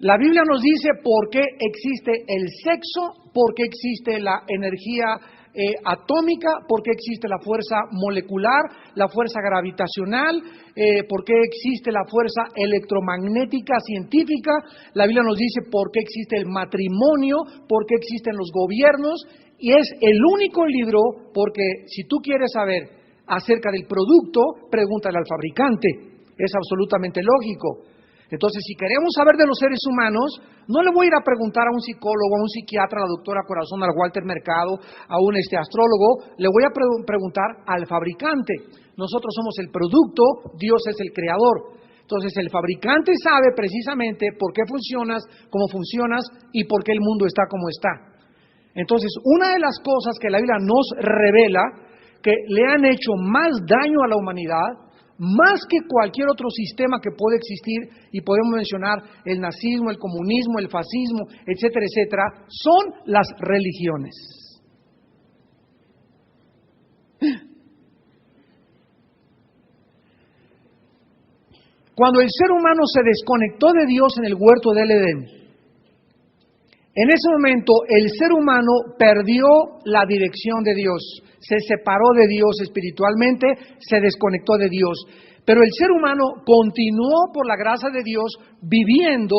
La Biblia nos dice por qué existe el sexo, por qué existe la energía atómica, por qué existe la fuerza molecular, la fuerza gravitacional, por qué existe la fuerza electromagnética científica. La Biblia nos dice por qué existe el matrimonio, por qué existen los gobiernos, y es el único libro, porque si tú quieres saber acerca del producto, pregúntale al fabricante. Es absolutamente lógico. Entonces, si queremos saber de los seres humanos, no le voy a ir a preguntar a un psicólogo, a un psiquiatra, a la doctora Corazón, al Walter Mercado, a un astrólogo, le voy a preguntar al fabricante. Nosotros somos el producto, Dios es el creador. Entonces, el fabricante sabe precisamente por qué funcionas, cómo funcionas y por qué el mundo está como está. Entonces, una de las cosas que la Biblia nos revela, que le han hecho más daño a la humanidad, más que cualquier otro sistema que puede existir, y podemos mencionar el nazismo, el comunismo, el fascismo, etcétera, etcétera, son las religiones. Cuando el ser humano se desconectó de Dios en el huerto del Edén, en ese momento el ser humano perdió la dirección de Dios, se separó de Dios espiritualmente, se desconectó de Dios. Pero el ser humano continuó por la gracia de Dios viviendo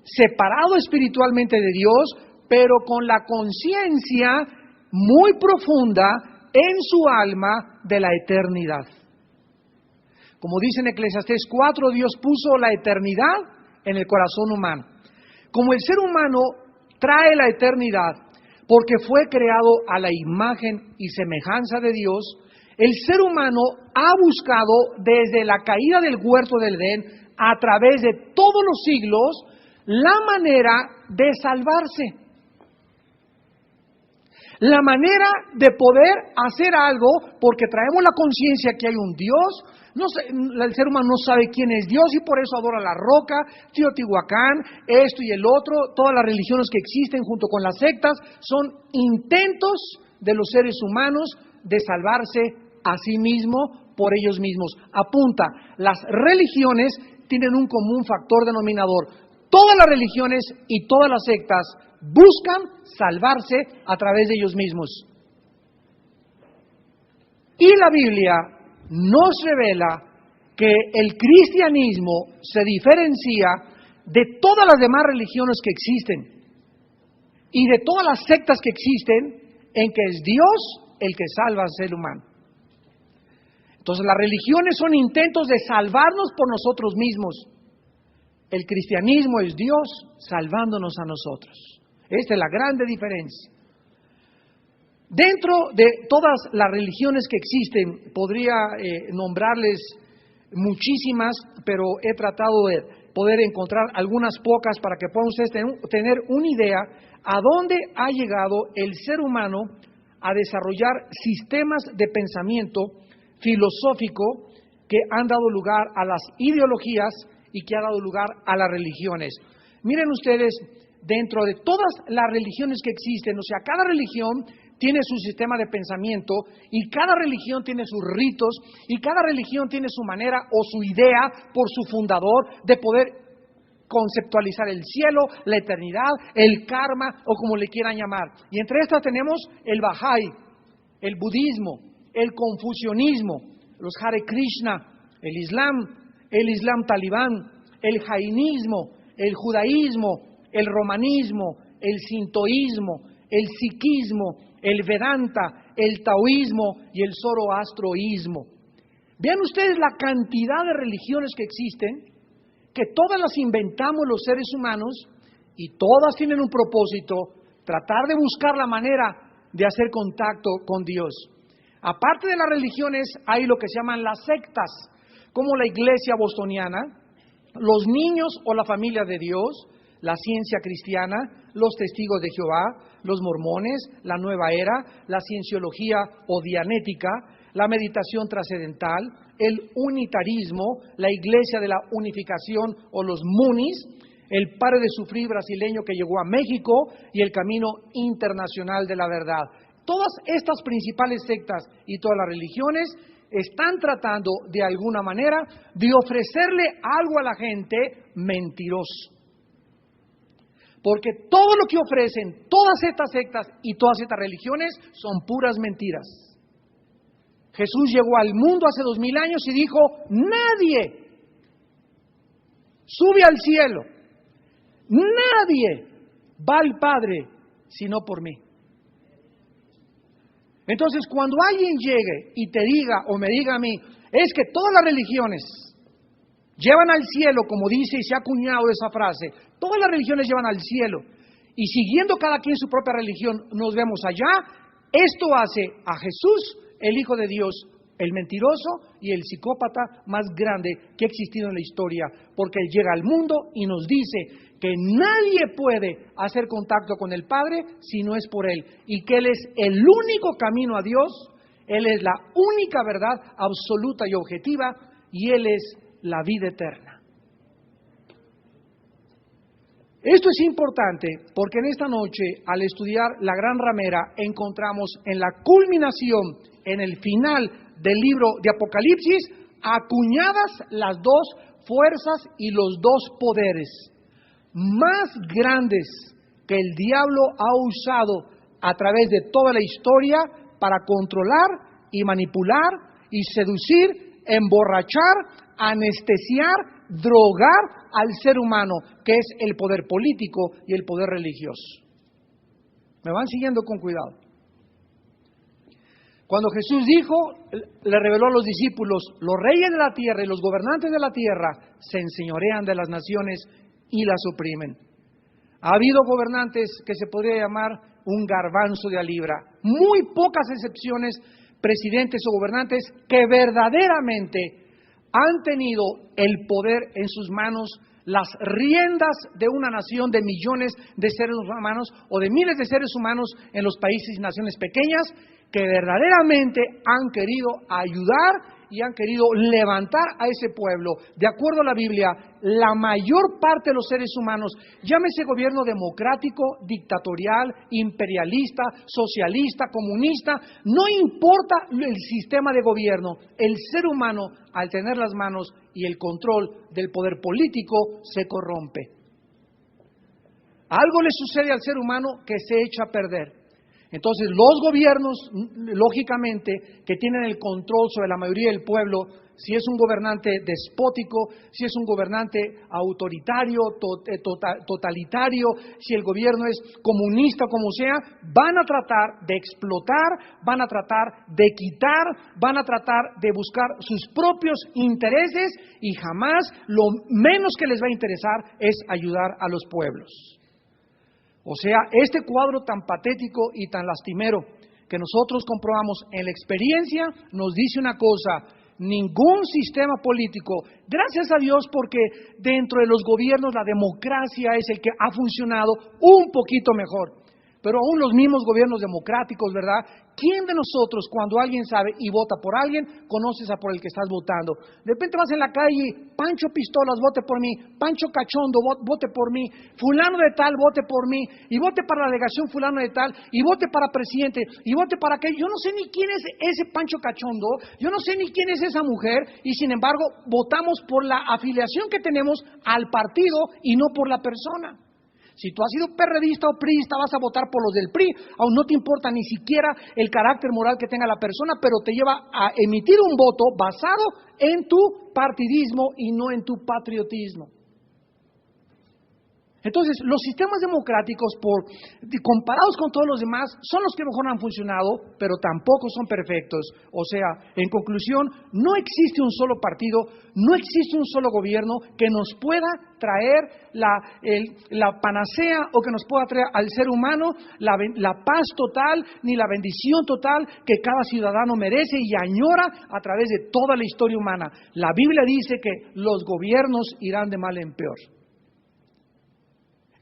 separado espiritualmente de Dios, pero con la conciencia muy profunda en su alma de la eternidad. Como dice en Eclesiastés 4, Dios puso la eternidad en el corazón humano. Como el ser humano trae la eternidad, porque fue creado a la imagen y semejanza de Dios, el ser humano ha buscado desde la caída del huerto del Edén, a través de todos los siglos, la manera de salvarse. La manera de poder hacer algo, porque traemos la conciencia que hay un Dios. El ser humano no sabe quién es Dios y por eso adora la roca, Teotihuacán, esto y el otro. Todas las religiones que existen junto con las sectas son intentos de los seres humanos de salvarse a sí mismo por ellos mismos. Apunta, las religiones tienen un común factor denominador. Todas las religiones y todas las sectas buscan salvarse a través de ellos mismos. Y la Biblia nos revela que el cristianismo se diferencia de todas las demás religiones que existen y de todas las sectas que existen, en que es Dios el que salva al ser humano. Entonces, las religiones son intentos de salvarnos por nosotros mismos. El cristianismo es Dios salvándonos a nosotros. Esta es la grande diferencia. Dentro de todas las religiones que existen, podría nombrarles muchísimas, pero he tratado de poder encontrar algunas pocas para que puedan ustedes tener una idea a dónde ha llegado el ser humano a desarrollar sistemas de pensamiento filosófico que han dado lugar a las ideologías y que ha dado lugar a las religiones. Miren ustedes, dentro de todas las religiones que existen, o sea, cada religión tiene su sistema de pensamiento y cada religión tiene sus ritos y cada religión tiene su manera o su idea por su fundador de poder conceptualizar el cielo, la eternidad, el karma o como le quieran llamar. Y entre estas tenemos el Bahá'í, el budismo, el confucianismo, los Hare Krishna, el Islam talibán, el jainismo, el judaísmo, el romanismo, el sintoísmo, el sikhismo, el vedanta, el taoísmo y el zoroastroísmo. Vean ustedes la cantidad de religiones que existen, que todas las inventamos los seres humanos y todas tienen un propósito, tratar de buscar la manera de hacer contacto con Dios. Aparte de las religiones, hay lo que se llaman las sectas, como la iglesia bostoniana, los niños o la familia de Dios, la ciencia cristiana, los testigos de Jehová, los mormones, la nueva era, la cienciología o dianética, la meditación trascendental, el unitarismo, la iglesia de la unificación o los munis, el pare de sufrir brasileño que llegó a México y el camino internacional de la verdad. Todas estas principales sectas y todas las religiones están tratando de alguna manera de ofrecerle algo a la gente mentiroso. porque todo lo que ofrecen todas estas sectas y todas estas religiones son puras mentiras. Jesús llegó al mundo hace 2000 años y dijo, nadie sube al cielo, nadie va al Padre sino por mí. Entonces, cuando alguien llegue y te diga o me diga a mí, es que todas las religiones llevan al cielo, como dice y se ha acuñado esa frase, todas las religiones llevan al cielo, y siguiendo cada quien su propia religión nos vemos allá, esto hace a Jesús, el Hijo de Dios, el mentiroso y el psicópata más grande que ha existido en la historia, porque Él llega al mundo y nos dice que nadie puede hacer contacto con el Padre si no es por Él, y que Él es el único camino a Dios, Él es la única verdad absoluta y objetiva, y Él es la vida eterna. Esto es importante porque en esta noche, al estudiar la gran ramera, encontramos en la culminación, en el final del libro de Apocalipsis, acuñadas las dos fuerzas y los dos poderes más grandes que el diablo ha usado a través de toda la historia para controlar y manipular y seducir, emborrachar, anestesiar, drogar al ser humano, que es el poder político y el poder religioso. ¿Me van siguiendo con cuidado? Cuando Jesús dijo, le reveló a los discípulos, los reyes de la tierra y los gobernantes de la tierra se enseñorean de las naciones y las oprimen. Ha habido gobernantes que se podría llamar un garbanzo de a libra, muy pocas excepciones, presidentes o gobernantes que verdaderamente han tenido el poder en sus manos, las riendas de una nación de millones de seres humanos o de miles de seres humanos en los países y naciones pequeñas, que verdaderamente han querido ayudar y han querido levantar a ese pueblo. De acuerdo a la Biblia, la mayor parte de los seres humanos, llámese gobierno democrático, dictatorial, imperialista, socialista, comunista, no importa el sistema de gobierno, el ser humano, al tener las manos y el control del poder político, se corrompe. Algo le sucede al ser humano que se echa a perder. Entonces, los gobiernos, lógicamente, que tienen el control sobre la mayoría del pueblo, si es un gobernante despótico, si es un gobernante autoritario, totalitario, si el gobierno es comunista, como sea, van a tratar de explotar, van a tratar de quitar, van a tratar de buscar sus propios intereses, y jamás lo menos que les va a interesar es ayudar a los pueblos. O sea, este cuadro tan patético y tan lastimero que nosotros comprobamos en la experiencia nos dice una cosa: ningún sistema político, gracias a Dios, porque dentro de los gobiernos la democracia es el que ha funcionado un poquito mejor, pero aún los mismos gobiernos democráticos, ¿verdad? ¿Quién de nosotros, cuando alguien sabe y vota por alguien, conoces a por el que estás votando? De repente vas en la calle, Pancho Pistolas, vote por mí, Pancho Cachondo, vote por mí, fulano de tal, vote por mí, y vote para la delegación fulano de tal, y vote para presidente, y vote para aquel. Yo no sé ni quién es ese Pancho Cachondo, yo no sé ni quién es esa mujer, y sin embargo votamos por la afiliación que tenemos al partido y no por la persona. Si tú has sido perredista o priista, vas a votar por los del PRI, aún no te importa ni siquiera el carácter moral que tenga la persona, pero te lleva a emitir un voto basado en tu partidismo y no en tu patriotismo. Entonces, los sistemas democráticos, comparados con todos los demás, son los que mejor han funcionado, pero tampoco son perfectos. O sea, en conclusión, no existe un solo partido, no existe un solo gobierno que nos pueda traer la panacea, o que nos pueda traer al ser humano la paz total, ni la bendición total que cada ciudadano merece y añora a través de toda la historia humana. La Biblia dice que los gobiernos irán de mal en peor,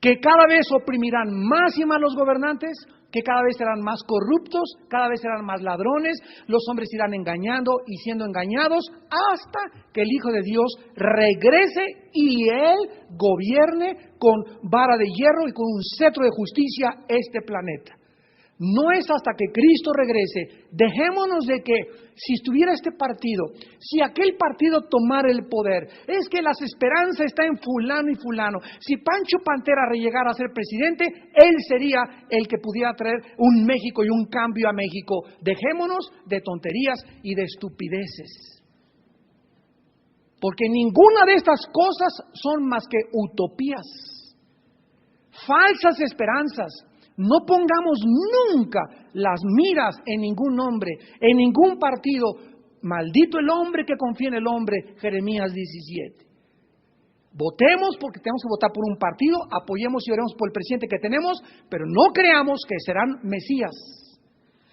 que cada vez oprimirán más y más los gobernantes, que cada vez serán más corruptos, cada vez serán más ladrones, los hombres irán engañando y siendo engañados hasta que el Hijo de Dios regrese y Él gobierne con vara de hierro y con un cetro de justicia este planeta. No es hasta que Cristo regrese. Dejémonos de que si estuviera este partido, si aquel partido tomara el poder, es que las esperanzas están en fulano y fulano. Si Pancho Pantera llegara a ser presidente, él sería el que pudiera traer un México y un cambio a México. Dejémonos de tonterías y de estupideces. Porque ninguna de estas cosas son más que utopías, falsas esperanzas. No pongamos nunca las miras en ningún hombre, en ningún partido. Maldito el hombre que confía en el hombre, Jeremías 17. Votemos porque tenemos que votar por un partido, apoyemos y oremos por el presidente que tenemos, pero no creamos que serán mesías.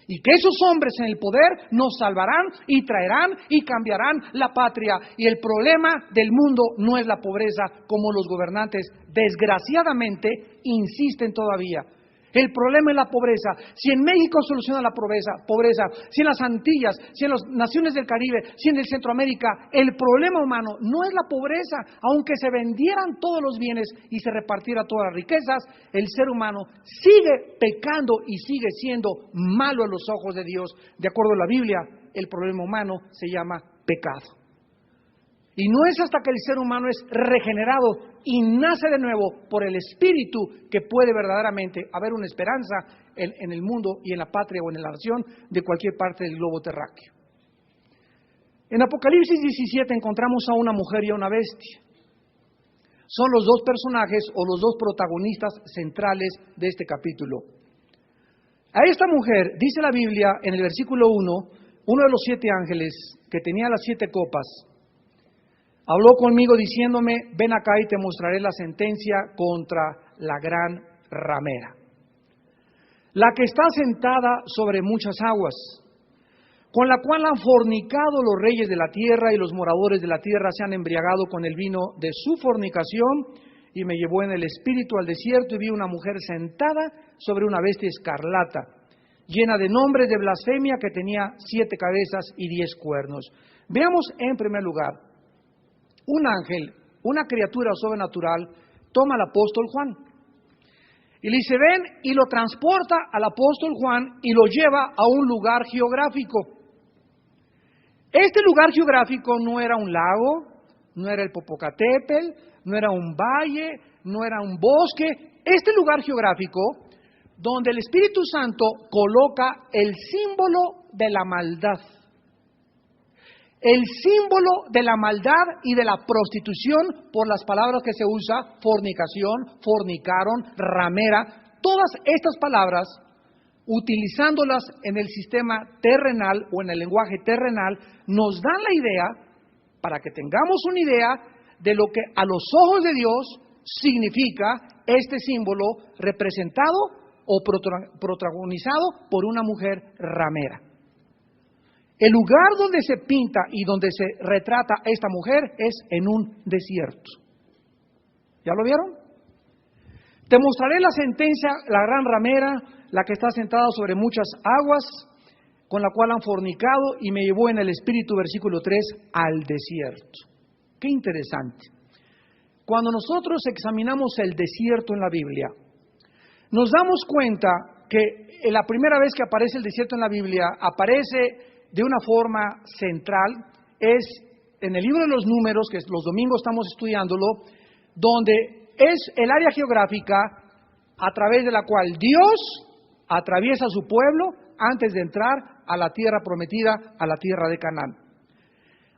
Y que esos hombres en el poder nos salvarán y traerán y cambiarán la patria. Y el problema del mundo no es la pobreza, como los gobernantes desgraciadamente insisten todavía. El problema es la pobreza. Si en México soluciona la pobreza, si en las Antillas, si en las naciones del Caribe, si en el Centroamérica, el problema humano no es la pobreza. Aunque se vendieran todos los bienes y se repartiera todas las riquezas, el ser humano sigue pecando y sigue siendo malo a los ojos de Dios. De acuerdo a la Biblia, el problema humano se llama pecado. Y no es hasta que el ser humano es regenerado y nace de nuevo por el Espíritu que puede verdaderamente haber una esperanza en el mundo y en la patria o en la nación de cualquier parte del globo terráqueo. En Apocalipsis 17 encontramos a una mujer y a una bestia. Son los dos personajes o los dos protagonistas centrales de este capítulo. A esta mujer, dice la Biblia en el versículo 1, uno de los 7 ángeles que tenía las 7 copas, habló conmigo diciéndome, ven acá y te mostraré la sentencia contra la gran ramera, la que está sentada sobre muchas aguas, con la cual han fornicado los reyes de la tierra y los moradores de la tierra se han embriagado con el vino de su fornicación. Y me llevó en el espíritu al desierto y vi una mujer sentada sobre una bestia escarlata, llena de nombres de blasfemia, que tenía 7 cabezas y 10 cuernos. Veamos en primer lugar. Un ángel, una criatura sobrenatural, toma al apóstol Juan y le dice, ven, y lo transporta al apóstol Juan y lo lleva a un lugar geográfico. Este lugar geográfico no era un lago, no era el Popocatépetl, no era un valle, no era un bosque. Este lugar geográfico, donde el Espíritu Santo coloca el símbolo de la maldad. El símbolo de la maldad y de la prostitución, por las palabras que se usa, fornicación, fornicaron, ramera, todas estas palabras, utilizándolas en el sistema terrenal o en el lenguaje terrenal, nos dan la idea, para que tengamos una idea de lo que a los ojos de Dios significa este símbolo representado o protagonizado por una mujer ramera. El lugar donde se pinta y donde se retrata esta mujer es en un desierto. ¿Ya lo vieron? Te mostraré la sentencia, la gran ramera, la que está sentada sobre muchas aguas, con la cual han fornicado, y me llevó en el espíritu, versículo 3, al desierto. Qué interesante. Cuando nosotros examinamos el desierto en la Biblia, nos damos cuenta que la primera vez que aparece el desierto en la Biblia, aparece de una forma central, es en el libro de los Números, que los domingos estamos estudiándolo, donde es el área geográfica a través de la cual Dios atraviesa a su pueblo antes de entrar a la tierra prometida, a la tierra de Canaán.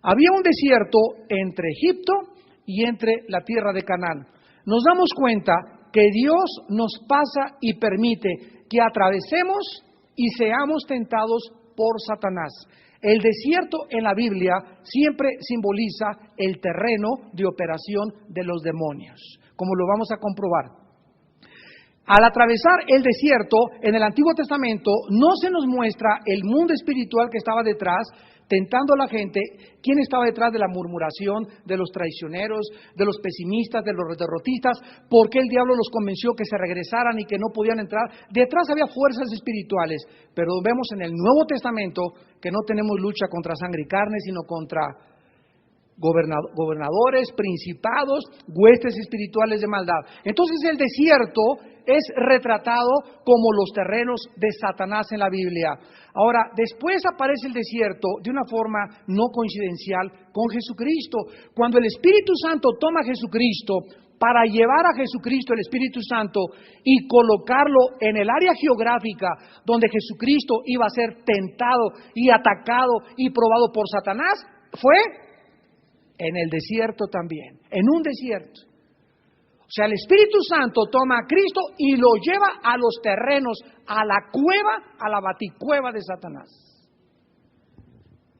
Había un desierto entre Egipto y entre la tierra de Canaán. Nos damos cuenta que Dios nos pasa y permite que atravesemos y seamos tentados por Satanás. El desierto en la Biblia siempre simboliza el terreno de operación de los demonios, como lo vamos a comprobar. Al atravesar el desierto en el Antiguo Testamento no se nos muestra el mundo espiritual que estaba detrás, tentando a la gente. ¿Quién estaba detrás de la murmuración, de los traicioneros, de los pesimistas, de los derrotistas? ¿Por qué el diablo los convenció que se regresaran y que no podían entrar? Detrás había fuerzas espirituales, pero vemos en el Nuevo Testamento que no tenemos lucha contra sangre y carne, sino contra gobernadores, principados, huestes espirituales de maldad. Entonces el desierto es retratado como los terrenos de Satanás en la Biblia. Ahora, después aparece el desierto de una forma no coincidencial con Jesucristo. Cuando el Espíritu Santo toma a Jesucristo para llevar a Jesucristo, el Espíritu Santo, y colocarlo en el área geográfica donde Jesucristo iba a ser tentado y atacado y probado por Satanás, fue en el desierto también, en un desierto. O sea, el Espíritu Santo toma a Cristo y lo lleva a los terrenos, a la cueva, a la baticueva de Satanás.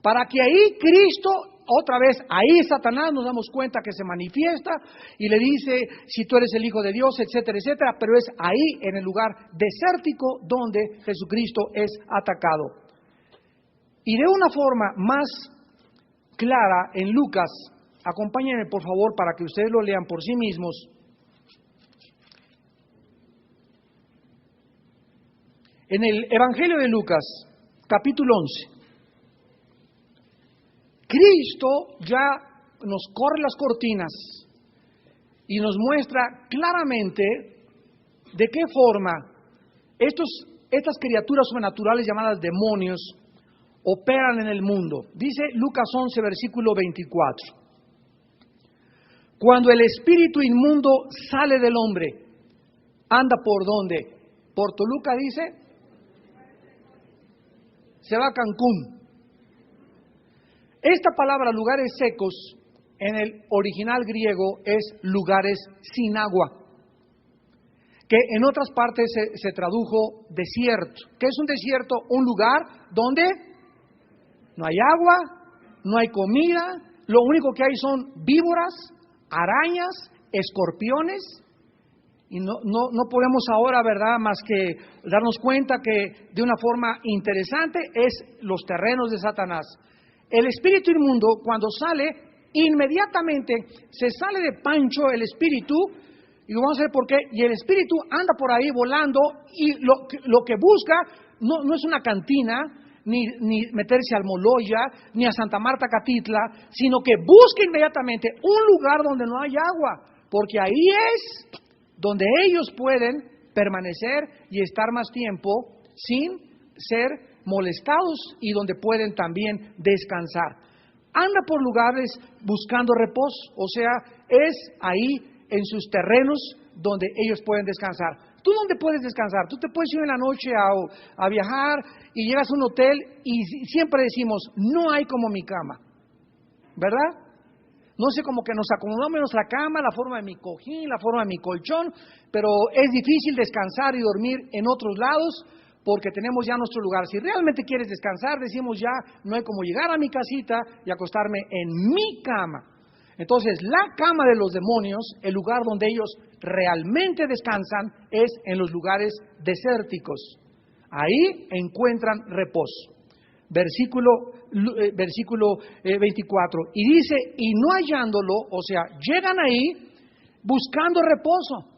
Para que ahí Cristo, otra vez, ahí Satanás nos damos cuenta que se manifiesta y le dice, si tú eres el Hijo de Dios, etcétera, etcétera, pero es ahí en el lugar desértico donde Jesucristo es atacado. Y de una forma más clara en Lucas, acompáñenme por favor para que ustedes lo lean por sí mismos. En el Evangelio de Lucas, capítulo 11, Cristo ya nos corre las cortinas y nos muestra claramente de qué forma estas criaturas sobrenaturales llamadas demonios operan en el mundo. Dice Lucas 11, versículo 24. Cuando el espíritu inmundo sale del hombre, ¿anda por dónde? Por Toluca, dice, se va a Cancún. Esta palabra lugares secos en el original griego es lugares sin agua, que en otras partes se tradujo desierto. ¿Qué es un desierto? Un lugar donde no hay agua, no hay comida, lo único que hay son víboras, arañas, escorpiones, y no podemos ahora, ¿verdad?, más que darnos cuenta que de una forma interesante es los terrenos de Satanás. El espíritu inmundo, cuando sale, inmediatamente se sale de Pancho el espíritu, y vamos a ver por qué, y el espíritu anda por ahí volando, y lo que busca no es una cantina, ni meterse al Moloya, ni a Santa Marta Catitla, sino que busca inmediatamente un lugar donde no hay agua, porque ahí es donde ellos pueden permanecer y estar más tiempo sin ser molestados y donde pueden también descansar. Anda por lugares buscando reposo, o sea, es ahí en sus terrenos donde ellos pueden descansar. ¿Tú dónde puedes descansar? Tú te puedes ir en la noche a viajar y llegas a un hotel y siempre decimos, no hay como mi cama, ¿verdad? No sé, como que nos acomodamos en nuestra cama, la forma de mi cojín, la forma de mi colchón, pero es difícil descansar y dormir en otros lados porque tenemos ya nuestro lugar. Si realmente quieres descansar, decimos ya, no hay como llegar a mi casita y acostarme en mi cama. Entonces, la cama de los demonios, el lugar donde ellos realmente descansan, es en los lugares desérticos. Ahí encuentran reposo. Versículo 24. Y dice, y no hallándolo, o sea, llegan ahí buscando reposo.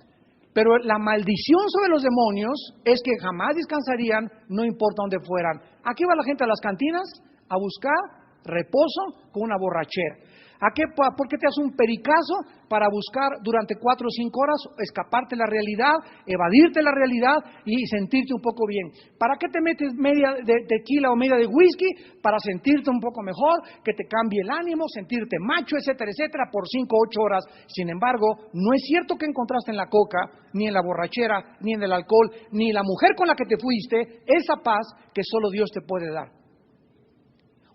Pero la maldición sobre los demonios es que jamás descansarían, no importa dónde fueran. ¿A qué va la gente a las cantinas? A buscar reposo con una borrachera. ¿Por qué te haces un pericazo? Para buscar durante 4 o 5 horas escaparte de la realidad, evadirte la realidad y sentirte un poco bien. ¿Para qué te metes media de tequila o media de whisky? Para sentirte un poco mejor, que te cambie el ánimo, sentirte macho, etcétera, etcétera, por 5 o 8 horas. Sin embargo, no es cierto que encontraste en la coca, ni en la borrachera, ni en el alcohol, ni la mujer con la que te fuiste, esa paz que solo Dios te puede dar.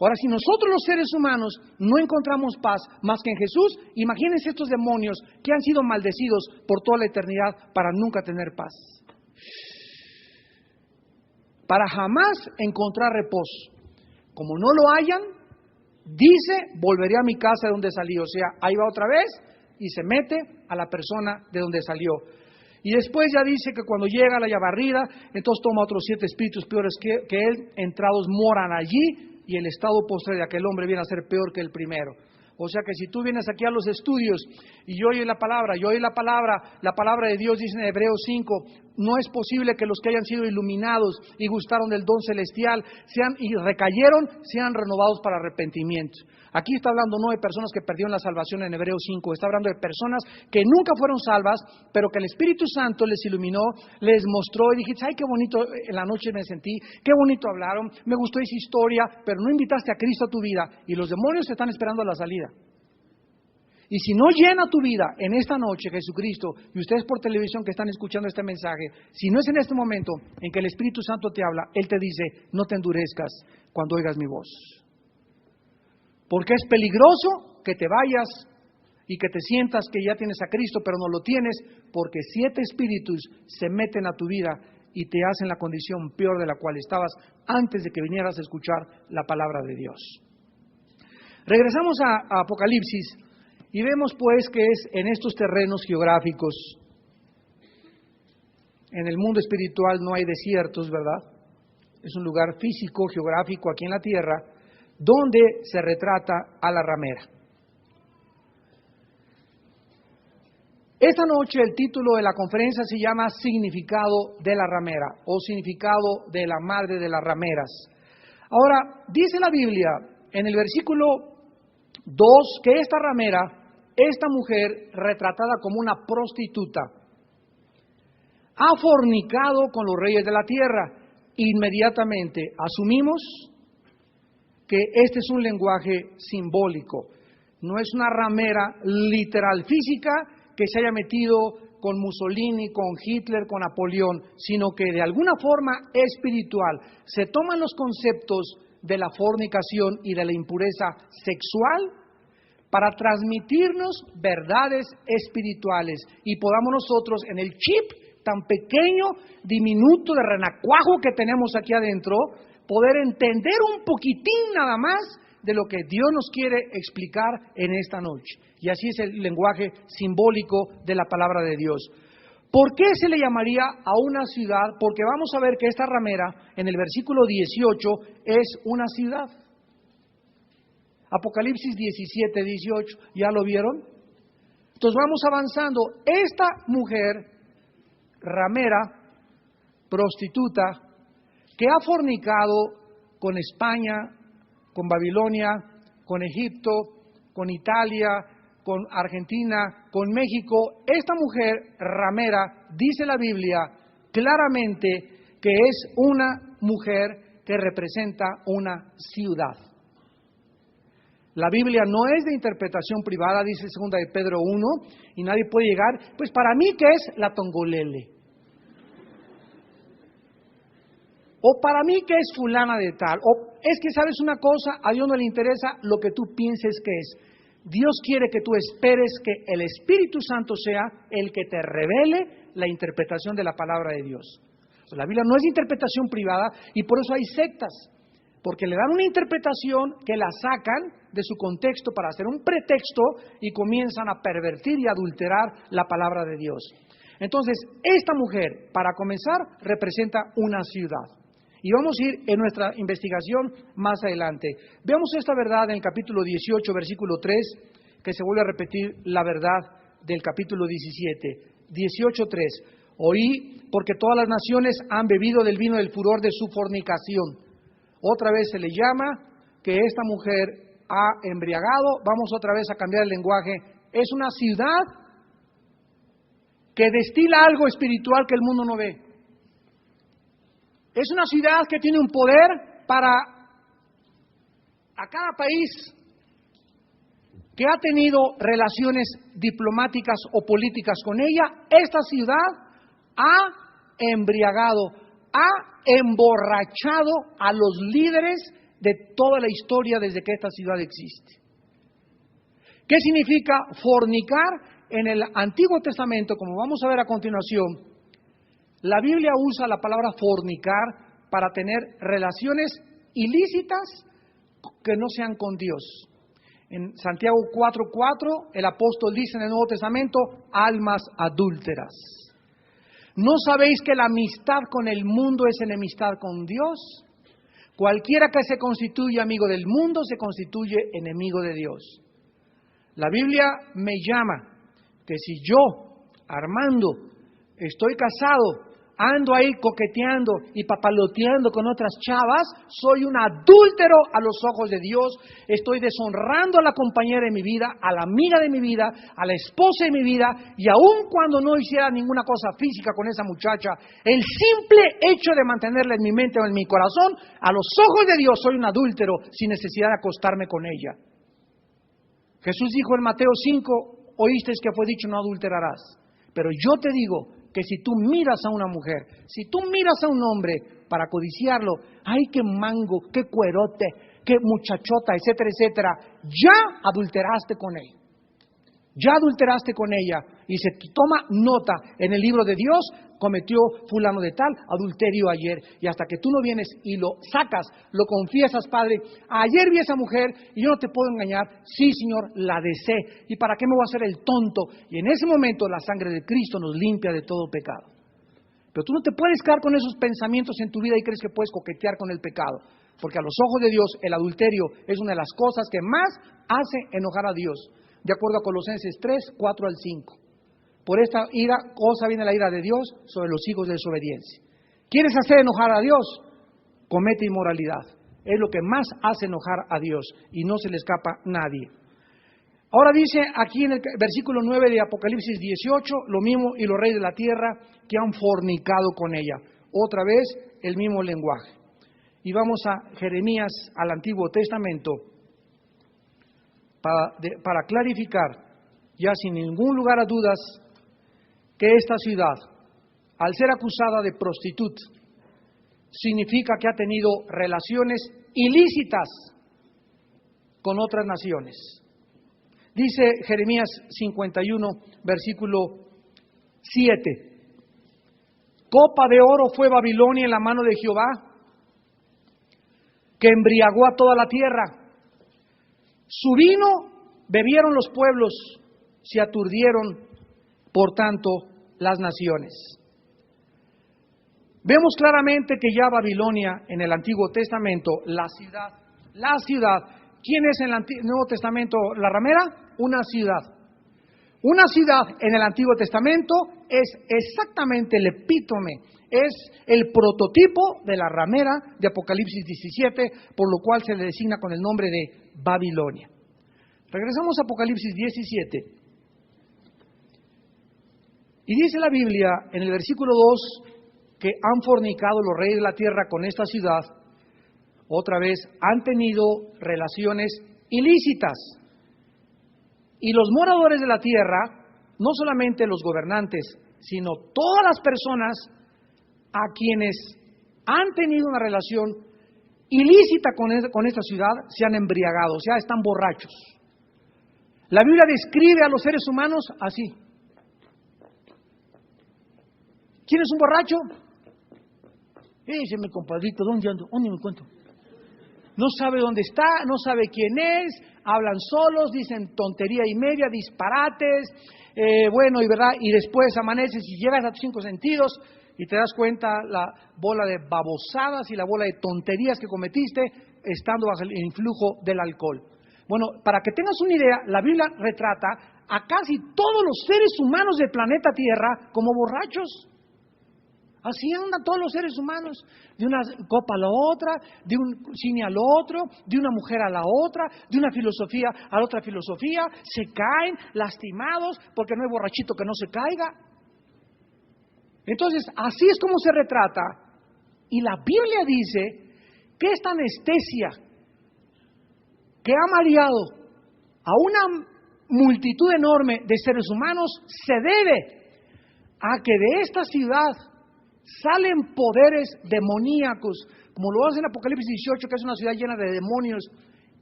Ahora, si nosotros los seres humanos no encontramos paz más que en Jesús, imagínense estos demonios que han sido maldecidos por toda la eternidad para nunca tener paz. Para jamás encontrar reposo. Como no lo hayan, dice, volveré a mi casa de donde salí. O sea, ahí va otra vez y se mete a la persona de donde salió. Y después ya dice que cuando llega a la barrida, entonces toma otros 7 espíritus peores que él, entrados moran allí, y el estado postre de aquel hombre viene a ser peor que el primero. O sea que si tú vienes aquí a los estudios y yo oí la palabra de Dios dice en Hebreos 5, no es posible que los que hayan sido iluminados y gustaron del don celestial y recayeron, sean renovados para arrepentimiento. Aquí está hablando no de personas que perdieron la salvación en Hebreos 5, está hablando de personas que nunca fueron salvas, pero que el Espíritu Santo les iluminó, les mostró y dijiste, ay, qué bonito en la noche me sentí, qué bonito hablaron, me gustó esa historia, pero no invitaste a Cristo a tu vida y los demonios te están esperando a la salida. Y si no llena tu vida en esta noche Jesucristo, y ustedes por televisión que están escuchando este mensaje, si no es en este momento en que el Espíritu Santo te habla, Él te dice, no te endurezcas cuando oigas mi voz. Porque es peligroso que te vayas y que te sientas que ya tienes a Cristo, pero no lo tienes, porque 7 espíritus se meten a tu vida y te hacen la condición peor de la cual estabas antes de que vinieras a escuchar la palabra de Dios. Regresamos a Apocalipsis. Y vemos pues que es en estos terrenos geográficos, en el mundo espiritual no hay desiertos, ¿verdad? Es un lugar físico, geográfico aquí en la tierra, donde se retrata a la ramera. Esta noche el título de la conferencia se llama Significado de la ramera o Significado de la madre de las rameras. Ahora, dice la Biblia en el versículo 2 que esta ramera, esta mujer retratada como una prostituta, ha fornicado con los reyes de la tierra. Inmediatamente asumimos que este es un lenguaje simbólico. No es una ramera literal física que se haya metido con Mussolini, con Hitler, con Napoleón, sino que de alguna forma espiritual se toman los conceptos de la fornicación y de la impureza sexual para transmitirnos verdades espirituales y podamos nosotros en el chip tan pequeño, diminuto de renacuajo que tenemos aquí adentro, poder entender un poquitín nada más de lo que Dios nos quiere explicar en esta noche. Y así es el lenguaje simbólico de la palabra de Dios. ¿Por qué se le llamaría a una ciudad? Porque vamos a ver que esta ramera en el versículo 18 es una ciudad. Apocalipsis 17, 18, ¿ya lo vieron? Entonces vamos avanzando. Esta mujer, ramera, prostituta, que ha fornicado con España, con Babilonia, con Egipto, con Italia, con Argentina, con México, esta mujer ramera, dice la Biblia claramente que es una mujer que representa una ciudad. La Biblia no es de interpretación privada, dice 2 de Pedro 1, y nadie puede llegar, pues para mí, ¿qué es la Tongolele? O para mí, ¿qué es fulana de tal? O es que, ¿sabes una cosa? A Dios no le interesa lo que tú pienses que es. Dios quiere que tú esperes que el Espíritu Santo sea el que te revele la interpretación de la palabra de Dios. La Biblia no es de interpretación privada y por eso hay sectas. Porque le dan una interpretación que la sacan de su contexto para hacer un pretexto y comienzan a pervertir y adulterar la palabra de Dios. Entonces, esta mujer, para comenzar, representa una ciudad. Y vamos a ir en nuestra investigación más adelante. Veamos esta verdad en el capítulo 18, versículo 3, que se vuelve a repetir la verdad del capítulo 17. 18:3. Oí, porque todas las naciones han bebido del vino del furor de su fornicación. Otra vez se le llama que esta mujer ha embriagado. Vamos otra vez a cambiar el lenguaje. Es una ciudad que destila algo espiritual que el mundo no ve. Es una ciudad que tiene un poder para a cada país que ha tenido relaciones diplomáticas o políticas con ella. Esta ciudad ha embriagado, ha emborrachado a los líderes de toda la historia desde que esta ciudad existe. ¿Qué significa fornicar? En el Antiguo Testamento, como vamos a ver a continuación, la Biblia usa la palabra fornicar para tener relaciones ilícitas que no sean con Dios. En Santiago 4:4, el apóstol dice en el Nuevo Testamento, almas adúlteras. ¿No sabéis que la amistad con el mundo es enemistad con Dios? Cualquiera que se constituye amigo del mundo se constituye enemigo de Dios. La Biblia me llama que si yo, Armando, estoy casado, ando ahí coqueteando y papaloteando con otras chavas, soy un adúltero a los ojos de Dios. Estoy deshonrando a la compañera de mi vida, a la amiga de mi vida, a la esposa de mi vida, y aun cuando no hiciera ninguna cosa física con esa muchacha, el simple hecho de mantenerla en mi mente o en mi corazón, a los ojos de Dios soy un adúltero sin necesidad de acostarme con ella. Jesús dijo en Mateo 5, oísteis que fue dicho, no adulterarás. Pero yo te digo que si tú miras a una mujer, si tú miras a un hombre para codiciarlo, ¡ay, qué mango, qué cuerote, qué muchachota, etcétera, etcétera! Ya adulteraste con él. Ya adulteraste con ella. Y se toma nota en el libro de Dios, cometió fulano de tal adulterio ayer. Y hasta que tú no vienes y lo sacas, lo confiesas, Padre, ayer vi a esa mujer y yo no te puedo engañar. Sí, Señor, la deseé. ¿Y para qué me voy a hacer el tonto? Y en ese momento la sangre de Cristo nos limpia de todo pecado. Pero tú no te puedes quedar con esos pensamientos en tu vida y crees que puedes coquetear con el pecado. Porque a los ojos de Dios el adulterio es una de las cosas que más hace enojar a Dios. De acuerdo a Colosenses 3, 4 al 5. Por esta cosa viene la ira de Dios sobre los hijos de desobediencia. ¿Quieres hacer enojar a Dios? Comete inmoralidad. Es lo que más hace enojar a Dios y no se le escapa a nadie. Ahora dice aquí en el versículo 9 de Apocalipsis 18, lo mismo y los reyes de la tierra que han fornicado con ella. Otra vez el mismo lenguaje. Y vamos a Jeremías, al Antiguo Testamento, para clarificar, ya sin ningún lugar a dudas, que esta ciudad, al ser acusada de prostituta, significa que ha tenido relaciones ilícitas con otras naciones. Dice Jeremías 51, versículo 7. Copa de oro fue Babilonia en la mano de Jehová, que embriagó a toda la tierra. Su vino bebieron los pueblos, se aturdieron, por tanto, las naciones. Vemos claramente que ya Babilonia en el Antiguo Testamento, la ciudad, ¿quién es en el Nuevo Testamento la ramera? Una ciudad. Una ciudad en el Antiguo Testamento es exactamente el epítome, es el prototipo de la ramera de Apocalipsis 17, por lo cual se le designa con el nombre de Babilonia. Regresamos a Apocalipsis 17. Y dice la Biblia en el versículo 2 que han fornicado los reyes de la tierra con esta ciudad. Otra vez, han tenido relaciones ilícitas. Y los moradores de la tierra, no solamente los gobernantes, sino todas las personas a quienes han tenido una relación ilícita con esta ciudad, se han embriagado, o sea, están borrachos. La Biblia describe a los seres humanos así. ¿Quién es un borracho? Ese es mi compadrito, ¿dónde ando? ¿Dónde me encuentro? No sabe dónde está, no sabe quién es, hablan solos, dicen tontería y media, disparates, bueno, y verdad, y después amaneces y llegas a tus 5 sentidos y te das cuenta la bola de babosadas y la bola de tonterías que cometiste estando bajo el influjo del alcohol. Bueno, para que tengas una idea, la Biblia retrata a casi todos los seres humanos del planeta Tierra como borrachos. Así andan todos los seres humanos, de una copa a la otra, de un cine al otro, de una mujer a la otra, de una filosofía a la otra filosofía, se caen lastimados porque no hay borrachito que no se caiga. Entonces, así es como se retrata, y la Biblia dice que esta anestesia que ha mareado a una multitud enorme de seres humanos se debe a que de esta ciudad salen poderes demoníacos, como lo hace en Apocalipsis 18, que es una ciudad llena de demonios,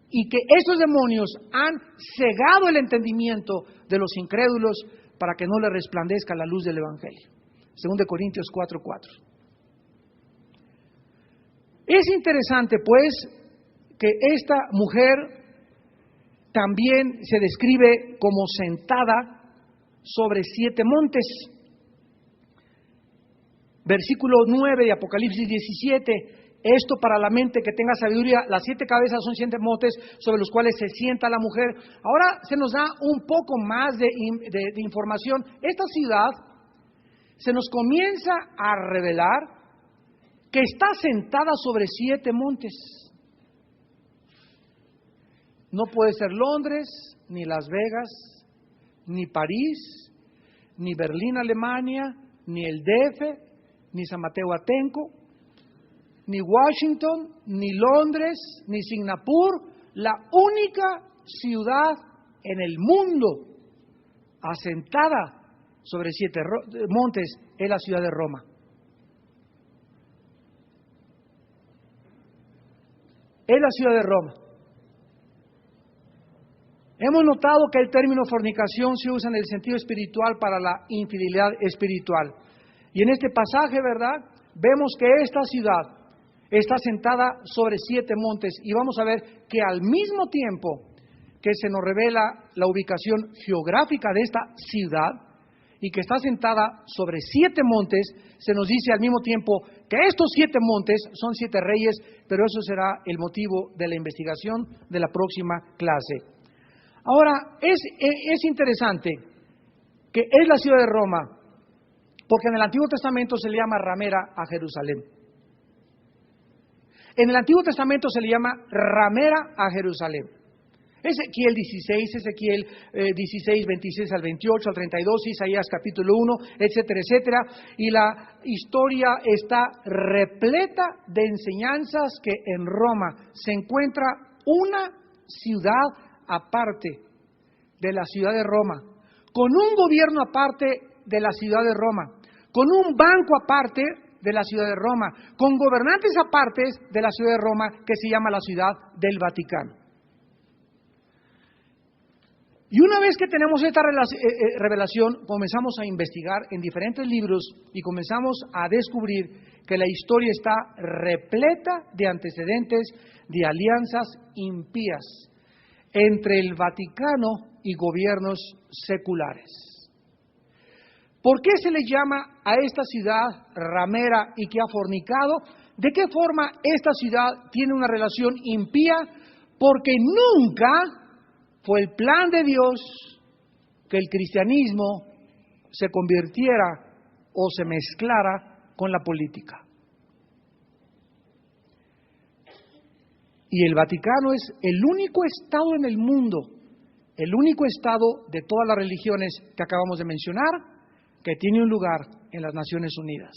y que esos demonios han cegado el entendimiento de los incrédulos para que no les resplandezca la luz del Evangelio. 2 Corintios 4:4. Es interesante, pues, que esta mujer también se describe como sentada sobre 7 montes. Versículo 9 de Apocalipsis 17, esto para la mente que tenga sabiduría, las 7 cabezas son 7 montes sobre los cuales se sienta la mujer. Ahora se nos da un poco más de información. Esta ciudad se nos comienza a revelar que está sentada sobre 7 montes. No puede ser Londres, ni Las Vegas, ni París, ni Berlín, Alemania, ni el DF, ni San Mateo Atenco, ni Washington, ni Londres, ni Singapur. La única ciudad en el mundo asentada sobre 7 montes es la ciudad de Roma. Es la ciudad de Roma. Hemos notado que el término fornicación se usa en el sentido espiritual para la infidelidad espiritual. Y en este pasaje, ¿verdad?, vemos que esta ciudad está sentada sobre 7 montes. Y vamos a ver que al mismo tiempo que se nos revela la ubicación geográfica de esta ciudad y que está sentada sobre 7 montes, se nos dice al mismo tiempo que estos 7 montes son 7 reyes, pero eso será el motivo de la investigación de la próxima clase. Ahora, es interesante que es la ciudad de Roma, porque en el Antiguo Testamento se le llama ramera a Jerusalén. En el Antiguo Testamento se le llama ramera a Jerusalén. Ezequiel 16, Ezequiel 16, 26 al 28, al 32, Isaías capítulo 1, etcétera, etcétera. Y la historia está repleta de enseñanzas que en Roma se encuentra una ciudad aparte de la ciudad de Roma, con un gobierno aparte de la ciudad de Roma, con un banco aparte de la ciudad de Roma, con gobernantes apartes de la ciudad de Roma, que se llama la ciudad del Vaticano. Y una vez que tenemos esta revelación, comenzamos a investigar en diferentes libros y comenzamos a descubrir que la historia está repleta de antecedentes de alianzas impías entre el Vaticano y gobiernos seculares. ¿Por qué se le llama a esta ciudad ramera y que ha fornicado? ¿De qué forma esta ciudad tiene una relación impía? Porque nunca fue el plan de Dios que el cristianismo se convirtiera o se mezclara con la política. Y el Vaticano es el único estado en el mundo, el único estado de todas las religiones que acabamos de mencionar, que tiene un lugar en las Naciones Unidas.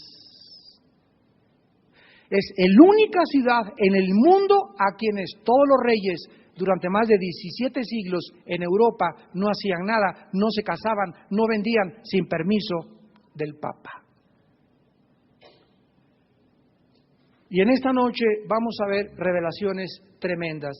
Es la única ciudad en el mundo a quienes todos los reyes durante más de 17 siglos en Europa no hacían nada, no se casaban, no vendían sin permiso del Papa. Y en esta noche vamos a ver revelaciones tremendas.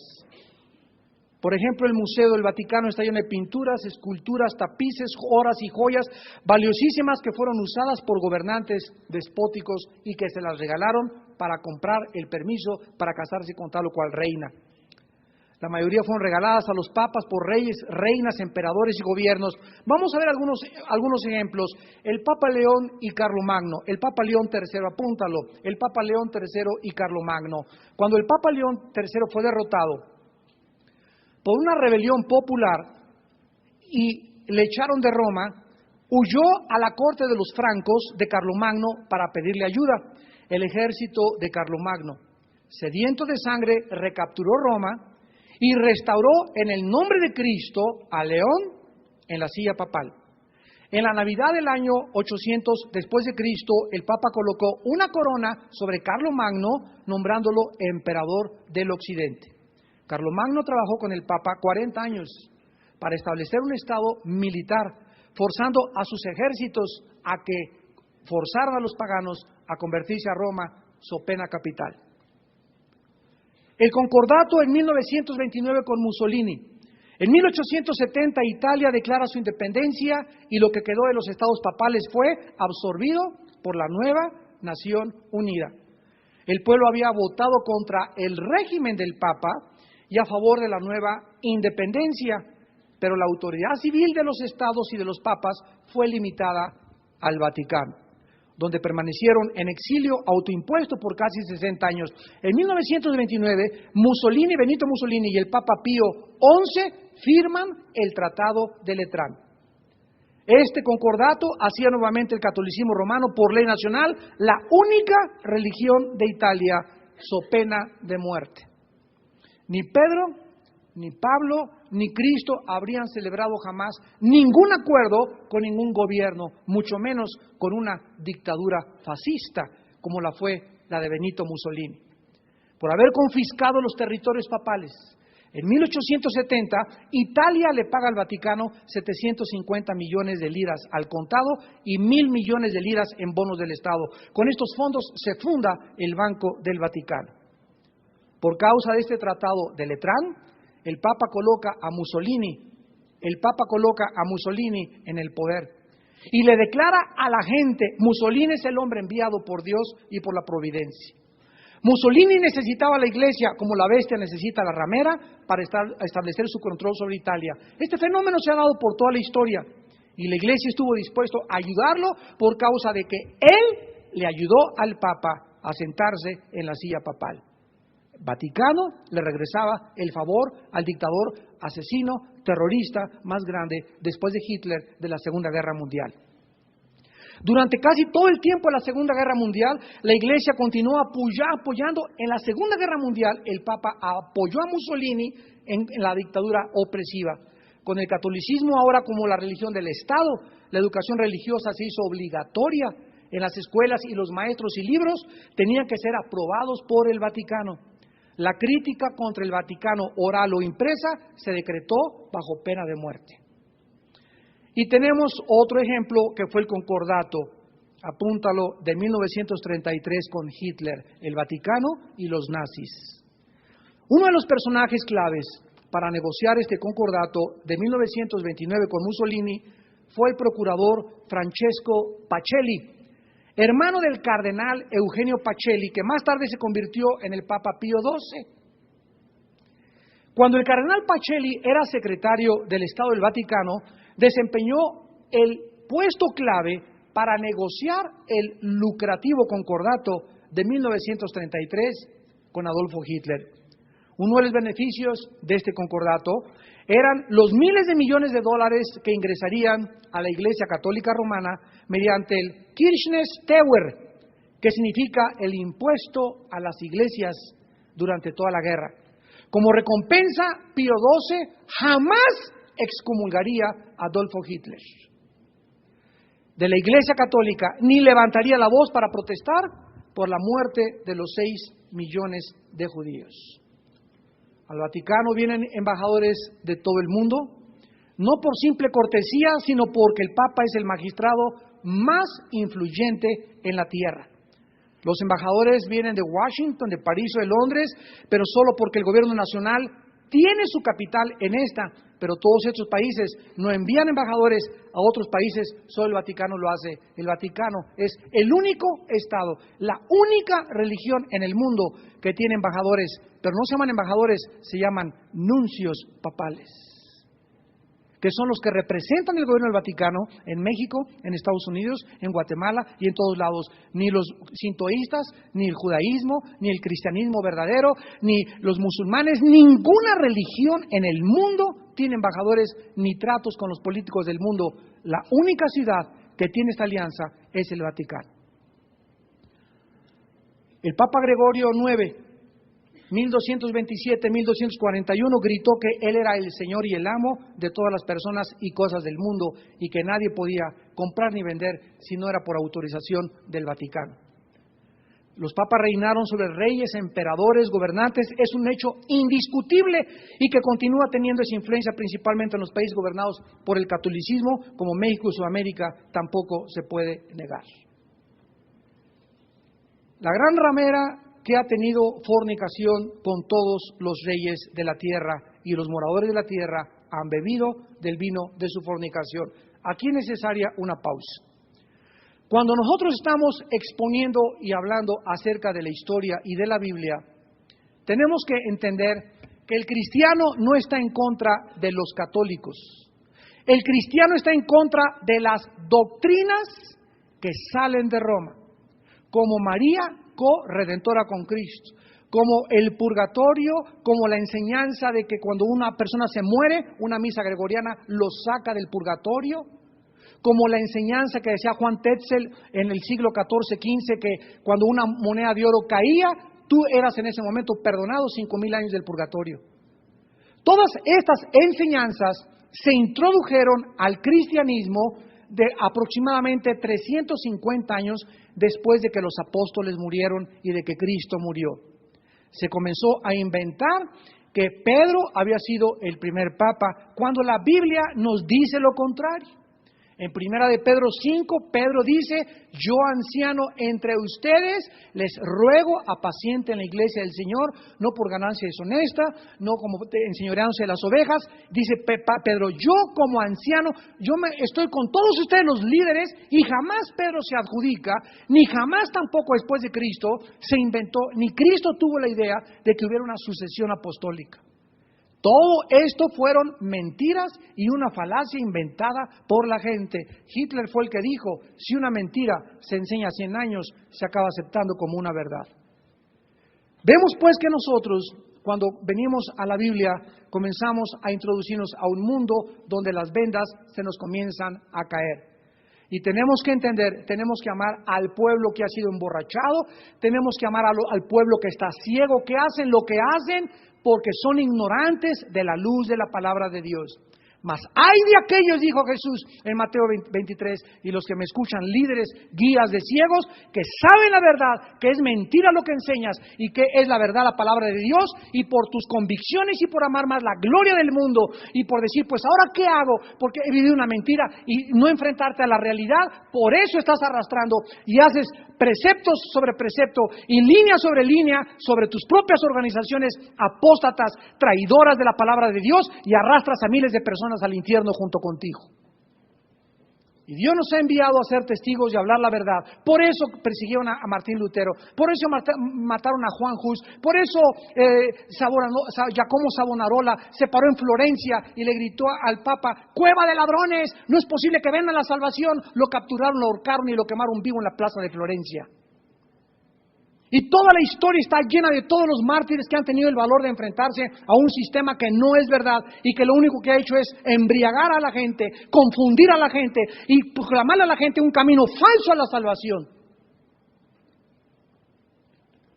Por ejemplo, el Museo del Vaticano está lleno de pinturas, esculturas, tapices, oras y joyas valiosísimas que fueron usadas por gobernantes despóticos y que se las regalaron para comprar el permiso para casarse con tal o cual reina. La mayoría fueron regaladas a los papas por reyes, reinas, emperadores y gobiernos. Vamos a ver algunos ejemplos. El Papa León y Carlomagno. El Papa León III, apúntalo. El Papa León III y Carlomagno. Cuando el Papa León III fue derrotado por una rebelión popular y le echaron de Roma, huyó a la corte de los francos de Carlomagno para pedirle ayuda. El ejército de Carlomagno, sediento de sangre, recapturó Roma y restauró en el nombre de Cristo a León en la silla papal. En la Navidad del año 800 después de Cristo, el Papa colocó una corona sobre Carlomagno, nombrándolo emperador del Occidente. Carlomagno trabajó con el Papa 40 años para establecer un estado militar, forzando a sus ejércitos a que forzaran a los paganos a convertirse a Roma, so pena capital. El concordato en 1929 con Mussolini. En 1870 Italia declara su independencia y lo que quedó de los estados papales fue absorbido por la nueva Nación Unida. El pueblo había votado contra el régimen del Papa y a favor de la nueva independencia, pero la autoridad civil de los estados y de los papas fue limitada al Vaticano, donde permanecieron en exilio autoimpuesto por casi 60 años. En 1929, Benito Mussolini y el Papa Pío XI firman el Tratado de Letrán. Este concordato hacía nuevamente el catolicismo romano por ley nacional la única religión de Italia so pena de muerte. Ni Pedro, ni Pablo, ni Cristo habrían celebrado jamás ningún acuerdo con ningún gobierno, mucho menos con una dictadura fascista como la fue la de Benito Mussolini. Por haber confiscado los territorios papales, en 1870, Italia le paga al Vaticano 750 millones de liras al contado y 1.000 millones de liras en bonos del Estado. Con estos fondos se funda el Banco del Vaticano. Por causa de este tratado de Letrán, el Papa coloca a Mussolini en el poder y le declara a la gente: Mussolini es el hombre enviado por Dios y por la providencia. Mussolini necesitaba la iglesia como la bestia necesita la ramera para establecer su control sobre Italia. Este fenómeno se ha dado por toda la historia y la iglesia estuvo dispuesta a ayudarlo por causa de que él le ayudó al Papa a sentarse en la silla papal. Vaticano le regresaba el favor al dictador asesino, terrorista más grande después de Hitler de la Segunda Guerra Mundial. Durante casi todo el tiempo de la Segunda Guerra Mundial, la Iglesia continuó apoyando. En la Segunda Guerra Mundial, el Papa apoyó a Mussolini en la dictadura opresiva. Con el catolicismo ahora como la religión del Estado, la educación religiosa se hizo obligatoria en las escuelas y los maestros y libros tenían que ser aprobados por el Vaticano. La crítica contra el Vaticano, oral o impresa, se decretó bajo pena de muerte. Y tenemos otro ejemplo que fue el concordato, apúntalo, de 1933 con Hitler, el Vaticano y los nazis. Uno de los personajes claves para negociar este concordato de 1929 con Mussolini fue el procurador Francesco Pacelli, hermano del cardenal Eugenio Pacelli, que más tarde se convirtió en el Papa Pío XII. Cuando el cardenal Pacelli era secretario del Estado del Vaticano, desempeñó el puesto clave para negociar el lucrativo concordato de 1933 con Adolfo Hitler. Uno de los beneficios de este concordato eran los miles de millones de dólares que ingresarían a la Iglesia Católica Romana mediante el Kirchensteuer, que significa el impuesto a las iglesias durante toda la guerra. Como recompensa, Pío XII jamás excomulgaría a Adolfo Hitler de la Iglesia Católica, ni levantaría la voz para protestar por la muerte de los 6 millones de judíos. Al Vaticano vienen embajadores de todo el mundo, no por simple cortesía, sino porque el Papa es el magistrado más influyente en la tierra. Los embajadores vienen de Washington, de París o de Londres, pero solo porque el gobierno nacional tiene su capital en esta, pero todos estos países no envían embajadores a otros países, solo el Vaticano lo hace. El Vaticano es el único Estado, la única religión en el mundo que tiene embajadores, pero no se llaman embajadores, se llaman nuncios papales, que son los que representan el gobierno del Vaticano en México, en Estados Unidos, en Guatemala y en todos lados. Ni los sintoístas, ni el judaísmo, ni el cristianismo verdadero, ni los musulmanes, ninguna religión en el mundo tiene embajadores ni tratos con los políticos del mundo. La única ciudad que tiene esta alianza es el Vaticano. El Papa Gregorio IX, 1227-1241, gritó que él era el Señor y el amo de todas las personas y cosas del mundo y que nadie podía comprar ni vender si no era por autorización del Vaticano. Los papas reinaron sobre reyes, emperadores, gobernantes, es un hecho indiscutible y que continúa teniendo esa influencia principalmente en los países gobernados por el catolicismo, como México y Sudamérica, tampoco se puede negar. La gran ramera que ha tenido fornicación con todos los reyes de la tierra y los moradores de la tierra han bebido del vino de su fornicación. Aquí es necesaria una pausa. Cuando nosotros estamos exponiendo y hablando acerca de la historia y de la Biblia, tenemos que entender que el cristiano no está en contra de los católicos. El cristiano está en contra de las doctrinas que salen de Roma, como María co-redentora con Cristo, como el purgatorio, como la enseñanza de que cuando una persona se muere, una misa gregoriana lo saca del purgatorio, como la enseñanza que decía Juan Tetzel en el siglo XIV-XV, que cuando una moneda de oro caía, tú eras en ese momento perdonado 5,000 años del purgatorio. Todas estas enseñanzas se introdujeron al cristianismo de aproximadamente 350 años después de que los apóstoles murieron y de que Cristo murió. Se comenzó a inventar que Pedro había sido el primer papa, cuando la Biblia nos dice lo contrario. En primera de Pedro 5, Pedro dice: yo, anciano entre ustedes, les ruego apacienten la iglesia del Señor, no por ganancia deshonesta, no como enseñoreándose de las ovejas. Dice Pedro: yo como anciano, estoy con todos ustedes los líderes, y jamás Pedro se adjudica, ni jamás tampoco después de Cristo se inventó, ni Cristo tuvo la idea de que hubiera una sucesión apostólica. Todo esto fueron mentiras y una falacia inventada por la gente. Hitler fue el que dijo: si una mentira se enseña 100 años, se acaba aceptando como una verdad. Vemos pues que nosotros, cuando venimos a la Biblia, comenzamos a introducirnos a un mundo donde las vendas se nos comienzan a caer. Y tenemos que entender, tenemos que amar al pueblo que ha sido emborrachado, tenemos que amar al pueblo que está ciego, que hacen lo que hacen porque son ignorantes de la luz de la palabra de Dios. Mas hay de aquellos, dijo Jesús en Mateo 23, y los que me escuchan, líderes, guías de ciegos, que saben la verdad, que es mentira lo que enseñas y que es la verdad la palabra de Dios, y por tus convicciones y por amar más la gloria del mundo y por decir: pues ahora ¿qué hago? Porque he vivido una mentira, y no enfrentarte a la realidad, por eso estás arrastrando y haces preceptos sobre precepto y línea sobre línea sobre tus propias organizaciones apóstatas, traidoras de la palabra de Dios, y arrastras a miles de personas al infierno junto contigo. Y Dios nos ha enviado a ser testigos y hablar la verdad. Por eso persiguieron a Martín Lutero, por eso mataron a Juan Hus, por eso Giacomo Savonarola se paró en Florencia y le gritó al Papa: cueva de ladrones, no es posible que vendan la salvación. Lo capturaron, lo ahorcaron y lo quemaron vivo en la plaza de Florencia. Y toda la historia está llena de todos los mártires que han tenido el valor de enfrentarse a un sistema que no es verdad y que lo único que ha hecho es embriagar a la gente, confundir a la gente y proclamarle a la gente un camino falso a la salvación.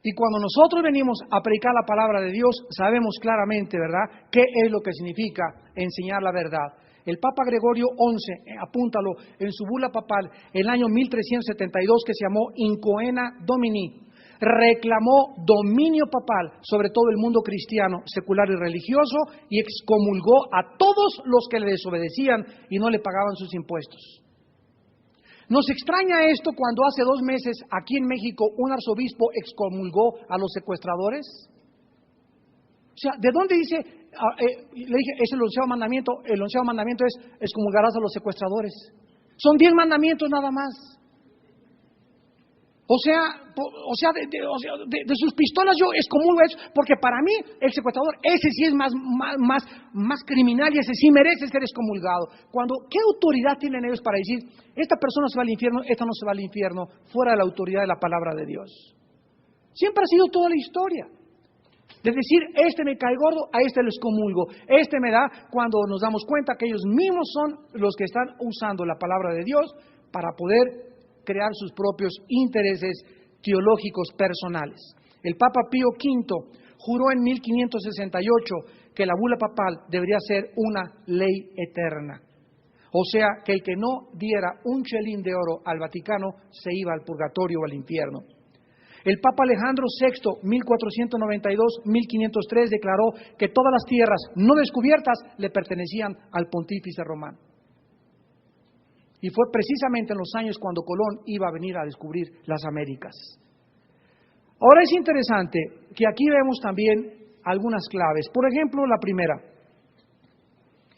Y cuando nosotros venimos a predicar la palabra de Dios, sabemos claramente, ¿verdad?, qué es lo que significa enseñar la verdad. El Papa Gregorio XI, apúntalo, en su bula papal, en el año 1372, que se llamó Incoena Domini, reclamó dominio papal sobre todo el mundo cristiano, secular y religioso, y excomulgó a todos los que le desobedecían y no le pagaban sus impuestos. Nos extraña esto cuando hace 2 meses aquí en México un arzobispo excomulgó a los secuestradores. O sea, ¿de dónde dice? Le dije, es el 11º mandamiento. El 11º mandamiento es: excomulgarás a los secuestradores. Son 10 mandamientos nada más. O sea, de sus pistolas yo excomulgo eso, porque para mí el secuestrador, ese sí es más criminal, y ese sí merece ser excomulgado. ¿Qué autoridad tienen ellos para decir: esta persona se va al infierno, esta no se va al infierno, fuera de la autoridad de la palabra de Dios? Siempre ha sido toda la historia. De decir: este me cae gordo, a este lo excomulgo, este me da, cuando nos damos cuenta que ellos mismos son los que están usando la palabra de Dios para poder crear sus propios intereses teológicos personales. El Papa Pío V juró en 1568 que la bula papal debería ser una ley eterna. O sea, que el que no diera un chelín de oro al Vaticano se iba al purgatorio o al infierno. El Papa Alejandro VI, 1492-1503, declaró que todas las tierras no descubiertas le pertenecían al pontífice romano. Y fue precisamente en los años cuando Colón iba a venir a descubrir las Américas. Ahora es interesante que aquí vemos también algunas claves. Por ejemplo, la primera.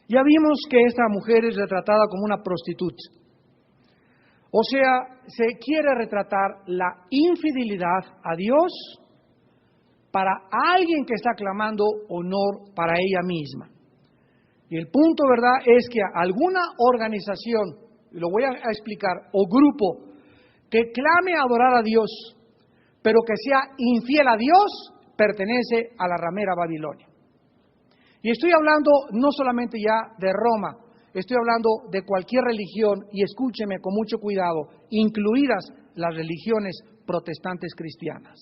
Ya vimos que esta mujer es retratada como una prostituta. O sea, se quiere retratar la infidelidad a Dios para alguien que está clamando honor para ella misma. Y el punto, ¿verdad?, es que alguna organización, lo voy a explicar, o grupo que clame adorar a Dios, pero que sea infiel a Dios, pertenece a la ramera Babilonia. Y estoy hablando no solamente ya de Roma, estoy hablando de cualquier religión, y escúcheme con mucho cuidado, incluidas las religiones protestantes cristianas.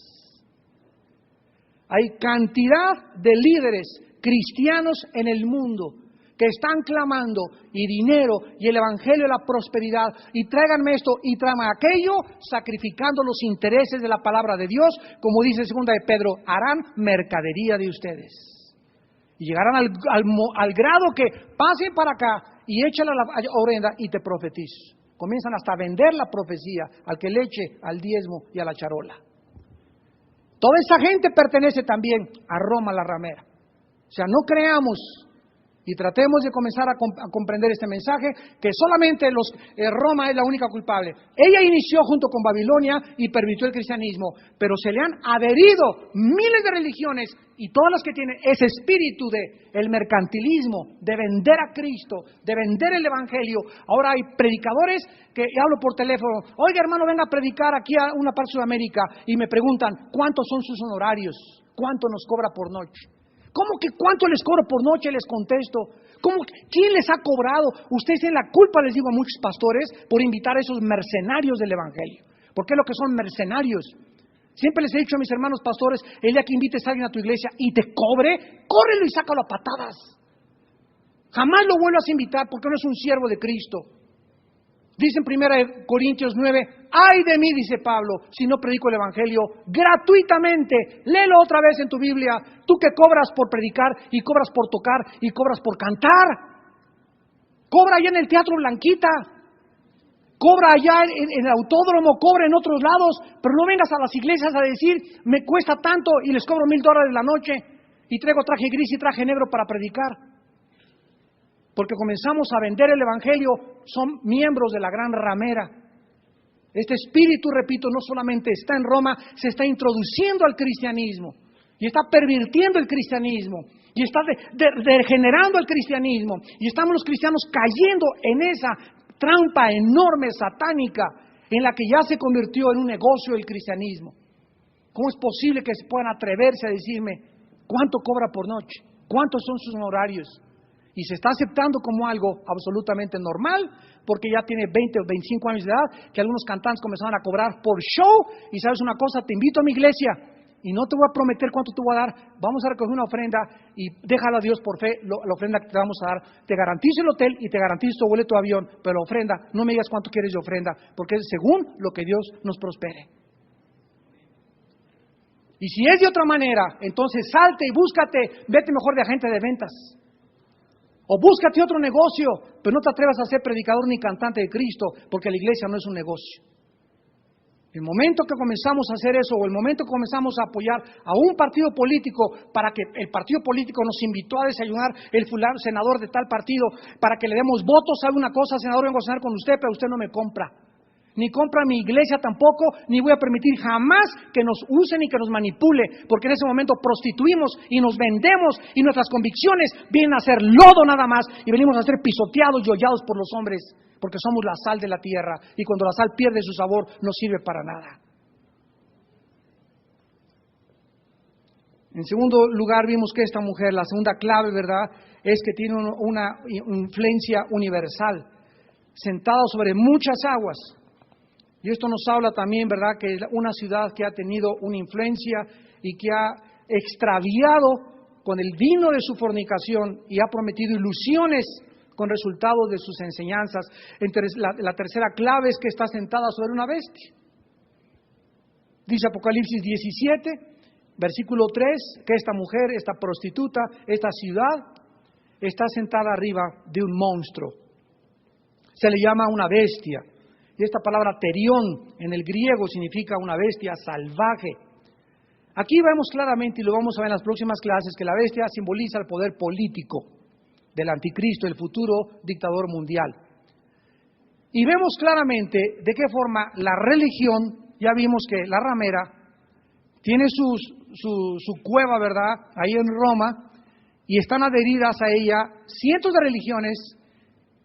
Hay cantidad de líderes cristianos en el mundo que están clamando y dinero y el evangelio de la prosperidad y tráiganme esto y tráiganme aquello, sacrificando los intereses de la palabra de Dios, como dice 2 de Pedro, harán mercadería de ustedes. Y llegarán al grado que pasen para acá y échale la ofrenda y te profetizo. Comienzan hasta a vender la profecía al que le eche al diezmo y a la charola. Toda esa gente pertenece también a Roma la ramera. O sea, no creamos y tratemos de comenzar a comprender este mensaje, que solamente Roma es la única culpable. Ella inició junto con Babilonia y permitió el cristianismo, pero se le han adherido miles de religiones y todas las que tienen ese espíritu de el mercantilismo, de vender a Cristo, de vender el evangelio. Ahora hay predicadores que hablo por teléfono, oiga hermano, venga a predicar aquí a una parte de Sudamérica, y me preguntan, ¿cuántos son sus honorarios? ¿Cuánto nos cobra por noche? ¿Cómo que cuánto les cobro por noche? Les contesto. ¿Quién les ha cobrado? Ustedes tienen la culpa, les digo a muchos pastores, por invitar a esos mercenarios del evangelio. ¿Por qué lo que son mercenarios? Siempre les he dicho a mis hermanos pastores, el día que invites a alguien a tu iglesia y te cobre, córrelo y sácalo a patadas. Jamás lo vuelvas a invitar porque no es un siervo de Cristo. Dice en 1 Corintios 9, ¡ay de mí!, dice Pablo, si no predico el evangelio gratuitamente. Léelo otra vez en tu Biblia. Tú que cobras por predicar y cobras por tocar y cobras por cantar. Cobra allá en el Teatro Blanquita. Cobra allá en el autódromo, cobra en otros lados, pero no vengas a las iglesias a decir, me cuesta tanto y les cobro $1,000 la noche y traigo traje gris y traje negro para predicar. Porque comenzamos a vender el evangelio, son miembros de la gran ramera. Este espíritu, repito, no solamente está en Roma, se está introduciendo al cristianismo y está pervirtiendo el cristianismo y está degenerando el cristianismo, y estamos los cristianos cayendo en esa trampa enorme, satánica, en la que ya se convirtió en un negocio el cristianismo. ¿Cómo es posible que se puedan atreverse a decirme cuánto cobra por noche? ¿Cuántos son sus honorarios? Y se está aceptando como algo absolutamente normal, porque ya tiene 20 o 25 años de edad, que algunos cantantes comenzaron a cobrar por show. Y sabes una cosa, te invito a mi iglesia, y no te voy a prometer cuánto te voy a dar, vamos a recoger una ofrenda, y déjala a Dios por fe, la ofrenda que te vamos a dar. Te garantizo el hotel y te garantizo tu boleto de avión, pero la ofrenda, no me digas cuánto quieres de ofrenda, porque es según lo que Dios nos prospere. Y si es de otra manera, entonces salte y búscate, vete mejor de agente de ventas. O búscate otro negocio, pero no te atrevas a ser predicador ni cantante de Cristo, porque la iglesia no es un negocio. El momento que comenzamos a hacer eso, o el momento que comenzamos a apoyar a un partido político, para que el partido político nos invitó a desayunar, el fulano senador de tal partido, para que le demos votos a alguna cosa, senador, vengo a cenar con usted, pero usted no me compra. Ni compra mi iglesia tampoco, ni voy a permitir jamás que nos usen y que nos manipule, porque en ese momento prostituimos y nos vendemos y nuestras convicciones vienen a ser lodo nada más y venimos a ser pisoteados y hollados por los hombres, porque somos la sal de la tierra y cuando la sal pierde su sabor no sirve para nada. En segundo lugar vimos que esta mujer, la segunda clave, ¿verdad?, es que tiene una influencia universal, sentada sobre muchas aguas. Y esto nos habla también, ¿verdad?, que es una ciudad que ha tenido una influencia y que ha extraviado con el vino de su fornicación y ha prometido ilusiones con resultados de sus enseñanzas. Entonces, la tercera clave es que está sentada sobre una bestia. Dice Apocalipsis 17, versículo 3, que esta mujer, esta prostituta, esta ciudad, está sentada arriba de un monstruo. Se le llama una bestia. Y esta palabra terión en el griego significa una bestia salvaje. Aquí vemos claramente, y lo vamos a ver en las próximas clases, que la bestia simboliza el poder político del anticristo, el futuro dictador mundial. Y vemos claramente de qué forma la religión, ya vimos que la ramera tiene su cueva, ¿verdad?, ahí en Roma, y están adheridas a ella cientos de religiones,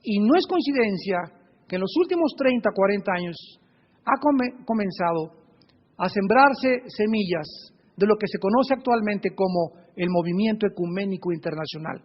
y no es coincidencia que en los últimos 30, 40 años ha comenzado a sembrarse semillas de lo que se conoce actualmente como el movimiento ecuménico internacional.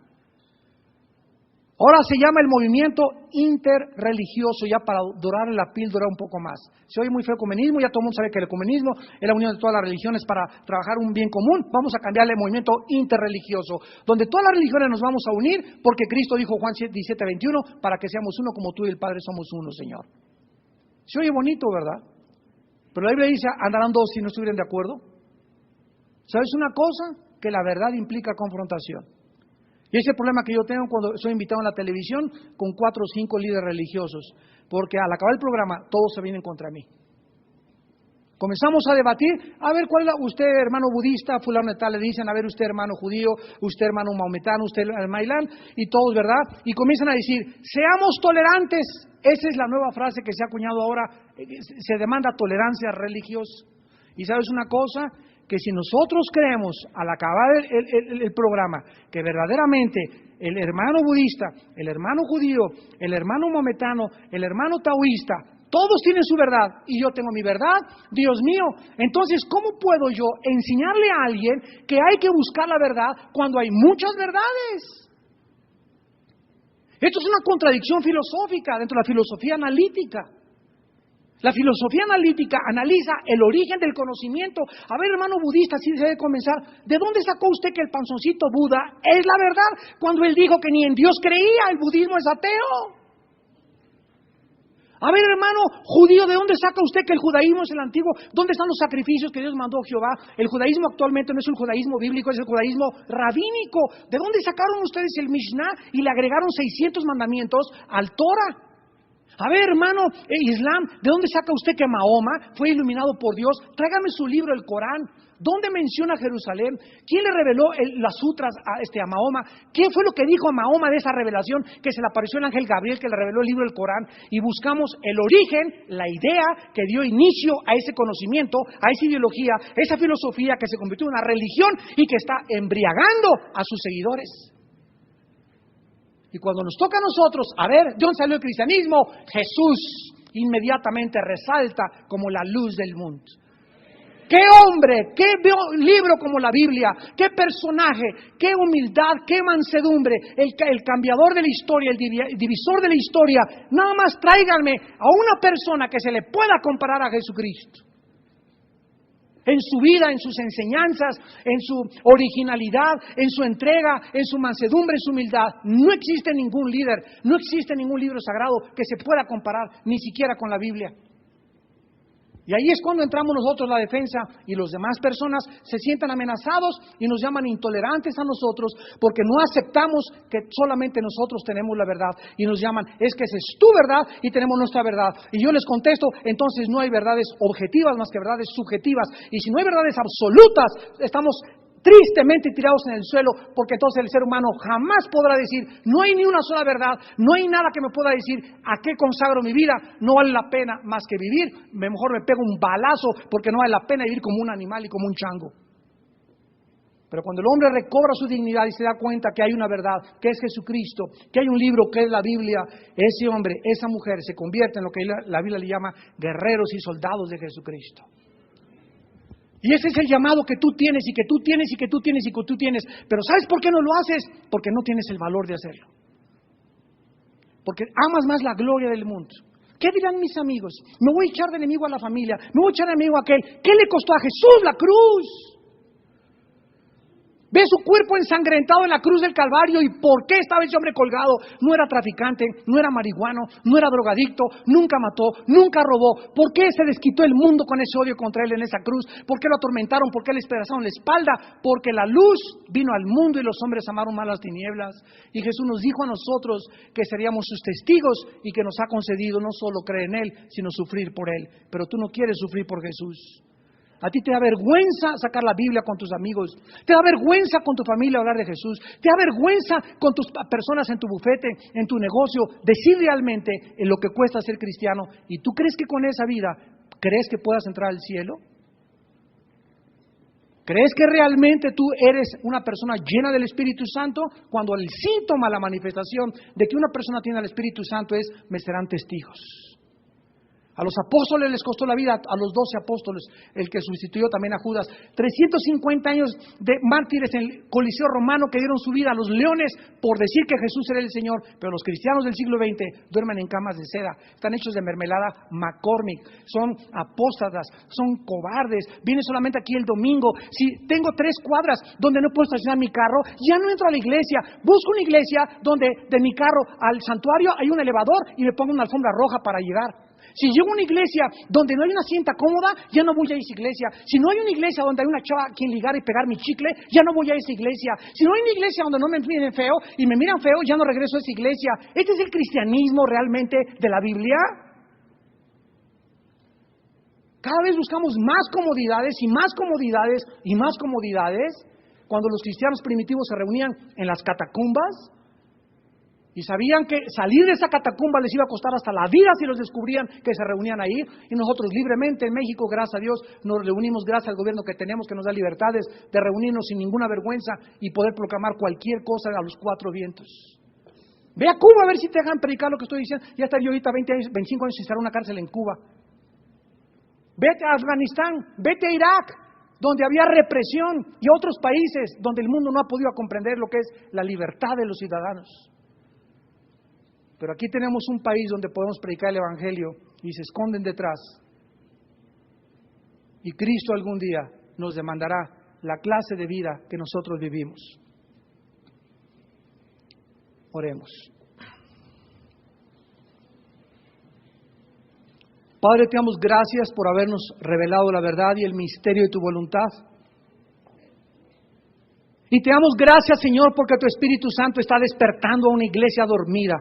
Ahora se llama el movimiento interreligioso, ya para dorar la píldora un poco más. Se oye muy feo ecumenismo, ya todo el mundo sabe que el ecumenismo es la unión de todas las religiones para trabajar un bien común. Vamos a cambiarle el movimiento interreligioso, donde todas las religiones nos vamos a unir, porque Cristo dijo, Juan 17:21, para que seamos uno como tú y el Padre somos uno, Señor. Se oye bonito, ¿verdad? Pero la Biblia dice, andarán dos si no estuvieran de acuerdo. ¿Sabes una cosa? Que la verdad implica confrontación. Y ese es el problema que yo tengo cuando soy invitado en la televisión con 4 o 5 líderes religiosos, porque al acabar el programa todos se vienen contra mí. Comenzamos a debatir, a ver cuál es usted hermano budista, fulano de tal, le dicen, a ver usted hermano judío, usted hermano maometano, usted mailán, y todos, ¿verdad? Y comienzan a decir, seamos tolerantes. Esa es la nueva frase que se ha acuñado ahora, se demanda tolerancia religiosa. Y ¿sabes una cosa? Que si nosotros creemos, al acabar el programa, que verdaderamente el hermano budista, el hermano judío, el hermano maometano, el hermano taoísta, todos tienen su verdad y yo tengo mi verdad, Dios mío, entonces ¿cómo puedo yo enseñarle a alguien que hay que buscar la verdad cuando hay muchas verdades? Esto es una contradicción filosófica dentro de la filosofía analítica. La filosofía analítica analiza el origen del conocimiento. A ver, hermano budista, así se debe comenzar. ¿De dónde sacó usted que el panzoncito Buda es la verdad? Cuando él dijo que ni en Dios creía, el budismo es ateo. A ver, hermano judío, ¿de dónde saca usted que el judaísmo es el antiguo? ¿Dónde están los sacrificios que Dios mandó a Jehová? El judaísmo actualmente no es el judaísmo bíblico, es el judaísmo rabínico. ¿De dónde sacaron ustedes el Mishnah y le agregaron 600 mandamientos al Torah? A ver, hermano, Islam, ¿de dónde saca usted que Mahoma fue iluminado por Dios? Tráigame su libro, el Corán. ¿Dónde menciona Jerusalén? ¿Quién le reveló las sutras a Mahoma? ¿Qué fue lo que dijo a Mahoma de esa revelación? Que se le apareció el ángel Gabriel que le reveló el libro del Corán. Y buscamos el origen, la idea que dio inicio a ese conocimiento, a esa ideología, esa filosofía que se convirtió en una religión y que está embriagando a sus seguidores. Y cuando nos toca a nosotros, a ver, ¿de dónde salió el cristianismo? Jesús inmediatamente resalta como la luz del mundo. ¡Qué hombre! ¡Qué libro como la Biblia! ¡Qué personaje! ¡Qué humildad! ¡Qué mansedumbre! El cambiador de la historia, el divisor de la historia. Nada más tráiganme a una persona que se le pueda comparar a Jesucristo. En su vida, en sus enseñanzas, en su originalidad, en su entrega, en su mansedumbre, en su humildad. No existe ningún líder, no existe ningún libro sagrado que se pueda comparar, ni siquiera con la Biblia. Y ahí es cuando entramos nosotros la defensa y los demás personas se sientan amenazados y nos llaman intolerantes a nosotros porque no aceptamos que solamente nosotros tenemos la verdad y nos llaman, es que esa es tu verdad y tenemos nuestra verdad. Y yo les contesto, entonces no hay verdades objetivas más que verdades subjetivas. Y si no hay verdades absolutas, estamos tristemente tirados en el suelo, porque entonces el ser humano jamás podrá decir, no hay ni una sola verdad, no hay nada que me pueda decir a qué consagro mi vida, no vale la pena más que vivir, mejor me pego un balazo porque no vale la pena vivir como un animal y como un chango. Pero cuando el hombre recobra su dignidad y se da cuenta que hay una verdad, que es Jesucristo, que hay un libro que es la Biblia, ese hombre, esa mujer se convierte en lo que la Biblia le llama guerreros y soldados de Jesucristo. Y ese es el llamado que tú tienes y que tú tienes y que tú tienes y que tú tienes. Pero ¿sabes por qué no lo haces? Porque no tienes el valor de hacerlo. Porque amas más la gloria del mundo. ¿Qué dirán mis amigos? Me voy a echar de enemigo a la familia, me voy a echar de enemigo a aquel. ¿Qué le costó a Jesús la cruz? Ve su cuerpo ensangrentado en la cruz del Calvario. ¿Y por qué estaba ese hombre colgado? No era traficante, no era marihuano, no era drogadicto, nunca mató, nunca robó. ¿Por qué se desquitó el mundo con ese odio contra él en esa cruz? ¿Por qué lo atormentaron? ¿Por qué le despedazaron la espalda? Porque la luz vino al mundo y los hombres amaron más las tinieblas. Y Jesús nos dijo a nosotros que seríamos sus testigos y que nos ha concedido no solo creer en él, sino sufrir por él. Pero tú no quieres sufrir por Jesús. A ti te da vergüenza sacar la Biblia con tus amigos, te da vergüenza con tu familia hablar de Jesús, te da vergüenza con tus personas en tu bufete, en tu negocio, decir realmente en lo que cuesta ser cristiano. ¿Y tú crees que con esa vida, crees que puedas entrar al cielo? ¿Crees que realmente tú eres una persona llena del Espíritu Santo? Cuando el síntoma, la manifestación de que una persona tiene el Espíritu Santo es, me serán testigos. A los apóstoles les costó la vida, a los 12 apóstoles, el que sustituyó también a Judas. 350 años de mártires en el Coliseo Romano que dieron su vida a los leones por decir que Jesús era el Señor. Pero los cristianos del siglo XX duermen en camas de seda, están hechos de mermelada McCormick, son apóstatas, son cobardes, vienen solamente aquí el domingo. Si tengo 3 cuadras donde no puedo estacionar mi carro, ya no entro a la iglesia, busco una iglesia donde de mi carro al santuario hay un elevador y me pongo una alfombra roja para llegar. Si llego a una iglesia donde no hay una cinta cómoda, ya no voy a esa iglesia. Si no hay una iglesia donde hay una chava a quien ligar y pegar mi chicle, ya no voy a esa iglesia. Si no hay una iglesia donde no me miren feo y me miran feo, ya no regreso a esa iglesia. ¿Este es el cristianismo realmente de la Biblia? Cada vez buscamos más comodidades y más comodidades y más comodidades. Cuando los cristianos primitivos se reunían en las catacumbas, y sabían que salir de esa catacumba les iba a costar hasta la vida si los descubrían que se reunían ahí. Y nosotros libremente en México, gracias a Dios, nos reunimos gracias al gobierno que tenemos, que nos da libertades de reunirnos sin ninguna vergüenza y poder proclamar cualquier cosa a los 4 vientos. Ve a Cuba a ver si te dejan predicar lo que estoy diciendo. Ya estaría yo ahorita 20 años, 25 años sin estar en una cárcel en Cuba. Vete a Afganistán, vete a Irak, donde había represión, y a otros países donde el mundo no ha podido comprender lo que es la libertad de los ciudadanos. Pero aquí tenemos un país donde podemos predicar el Evangelio y se esconden detrás. Y Cristo algún día nos demandará la clase de vida que nosotros vivimos. Oremos. Padre, te damos gracias por habernos revelado la verdad y el misterio de tu voluntad. Y te damos gracias, Señor, porque tu Espíritu Santo está despertando a una iglesia dormida.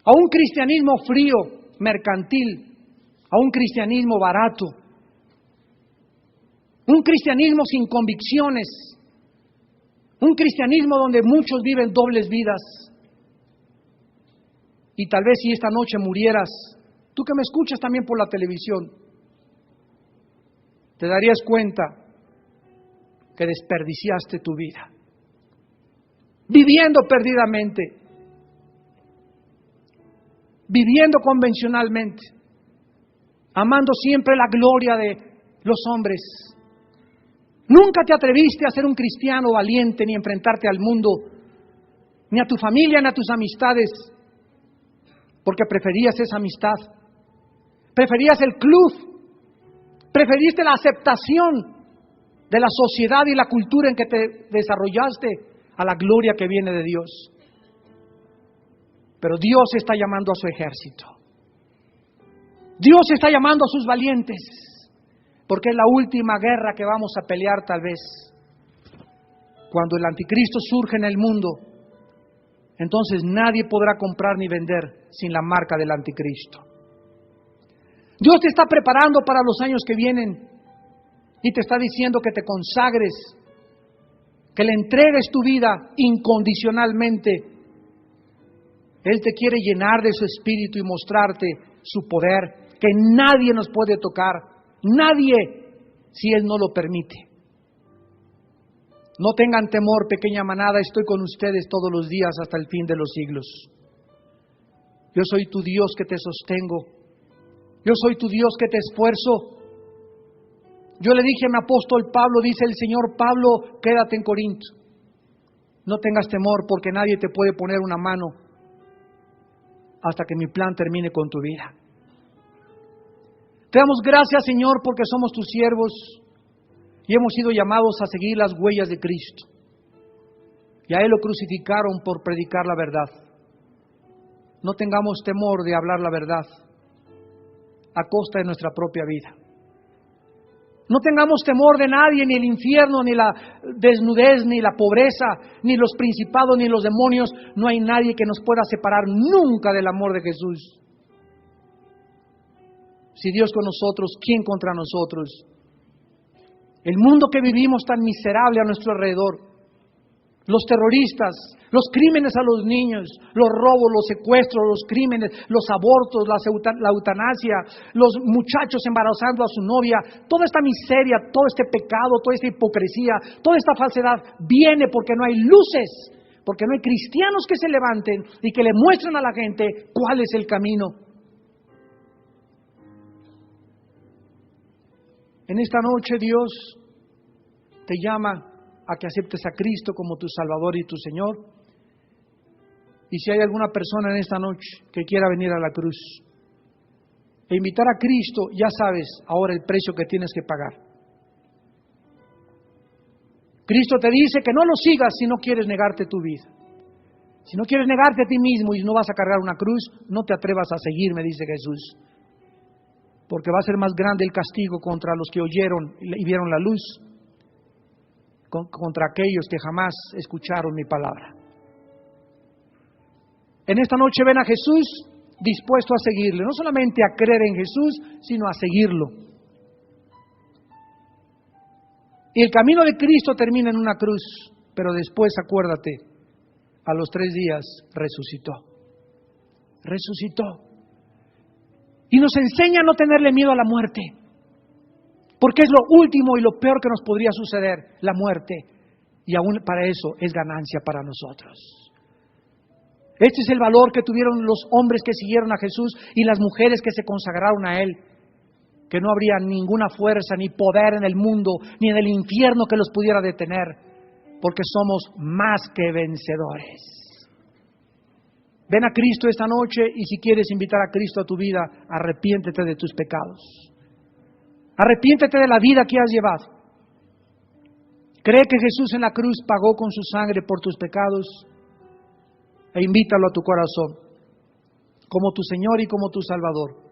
A un cristianismo frío, mercantil, a un cristianismo barato, un cristianismo sin convicciones, un cristianismo donde muchos viven dobles vidas. Y tal vez si esta noche murieras, tú que me escuchas también por la televisión, te darías cuenta que desperdiciaste tu vida, viviendo perdidamente, viviendo convencionalmente, amando siempre la gloria de los hombres. Nunca te atreviste a ser un cristiano valiente, ni enfrentarte al mundo, ni a tu familia, ni a tus amistades, porque preferías esa amistad, preferías el club, preferiste la aceptación de la sociedad y la cultura en que te desarrollaste a la gloria que viene de Dios. Pero Dios está llamando a su ejército. Dios está llamando a sus valientes, porque es la última guerra que vamos a pelear tal vez. Cuando el anticristo surge en el mundo, entonces nadie podrá comprar ni vender sin la marca del anticristo. Dios te está preparando para los años que vienen y te está diciendo que te consagres, que le entregues tu vida incondicionalmente. Él te quiere llenar de su espíritu y mostrarte su poder, que nadie nos puede tocar, nadie, si Él no lo permite. No tengan temor, pequeña manada, estoy con ustedes todos los días hasta el fin de los siglos. Yo soy tu Dios que te sostengo, yo soy tu Dios que te esfuerzo. Yo le dije a mi apóstol Pablo, dice el Señor, Pablo, quédate en Corinto. No tengas temor porque nadie te puede poner una mano hasta que mi plan termine con tu vida. Te damos gracias, Señor, porque somos tus siervos y hemos sido llamados a seguir las huellas de Cristo. Y a Él lo crucificaron por predicar la verdad. No tengamos temor de hablar la verdad a costa de nuestra propia vida. No tengamos temor de nadie, ni el infierno, ni la desnudez, ni la pobreza, ni los principados, ni los demonios. No hay nadie que nos pueda separar nunca del amor de Jesús. Si Dios con nosotros, ¿quién contra nosotros? El mundo que vivimos tan miserable a nuestro alrededor, los terroristas, los crímenes a los niños, los robos, los secuestros, los crímenes, los abortos, la eutanasia, los muchachos embarazando a su novia, toda esta miseria, todo este pecado, toda esta hipocresía, toda esta falsedad viene porque no hay luces, porque no hay cristianos que se levanten y que le muestren a la gente cuál es el camino. En esta noche Dios te llama a que aceptes a Cristo como tu Salvador y tu Señor. Y si hay alguna persona en esta noche que quiera venir a la cruz e invitar a Cristo, ya sabes ahora el precio que tienes que pagar. Cristo te dice que no lo sigas si no quieres negarte tu vida. Si no quieres negarte a ti mismo y no vas a cargar una cruz, no te atrevas a seguirme, dice Jesús. Porque va a ser más grande el castigo contra los que oyeron y vieron la luz, contra aquellos que jamás escucharon mi palabra. En esta noche ven a Jesús dispuesto a seguirle, no solamente a creer en Jesús, sino a seguirlo. Y el camino de Cristo termina en una cruz, pero después, acuérdate, a los 3 días resucitó. Resucitó. Y nos enseña a no tenerle miedo a la muerte, porque es lo último y lo peor que nos podría suceder, la muerte. Y aún para eso es ganancia para nosotros. Este es el valor que tuvieron los hombres que siguieron a Jesús y las mujeres que se consagraron a Él. Que no habría ninguna fuerza ni poder en el mundo ni en el infierno que los pudiera detener, porque somos más que vencedores. Ven a Cristo esta noche y si quieres invitar a Cristo a tu vida, arrepiéntete de tus pecados. Arrepiéntete de la vida que has llevado. Cree que Jesús en la cruz pagó con su sangre por tus pecados e invítalo a tu corazón como tu Señor y como tu Salvador.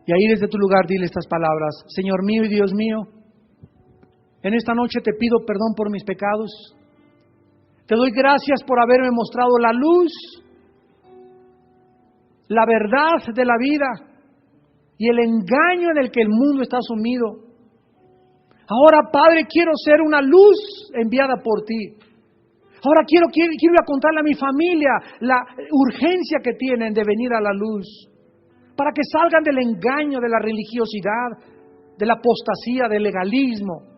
Y ahí desde tu lugar dile estas palabras: Señor mío y Dios mío, en esta noche te pido perdón por mis pecados. Te doy gracias por haberme mostrado la luz, la verdad de la vida y el engaño en el que el mundo está sumido. Ahora, Padre, quiero ser una luz enviada por ti. Ahora quiero ir a contarle a mi familia la urgencia que tienen de venir a la luz, para que salgan del engaño, de la religiosidad, de la apostasía, del legalismo,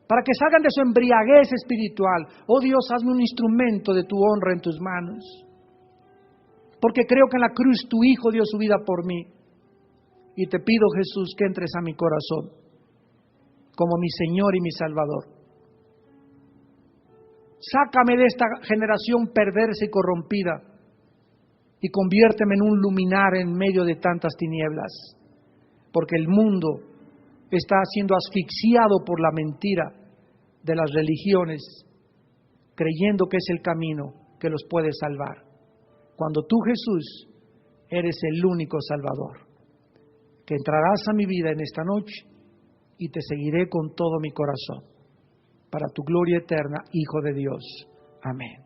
para que salgan de su embriaguez espiritual. Oh Dios, hazme un instrumento de tu honra en tus manos, porque creo que en la cruz tu Hijo dio su vida por mí, y te pido, Jesús, que entres a mi corazón como mi Señor y mi Salvador. Sácame de esta generación perversa y corrompida y conviérteme en un luminar en medio de tantas tinieblas, porque el mundo está siendo asfixiado por la mentira de las religiones, creyendo que es el camino que los puede salvar, cuando tú, Jesús, eres el único Salvador, que entrarás a mi vida en esta noche y te seguiré con todo mi corazón, para tu gloria eterna, Hijo de Dios. Amén.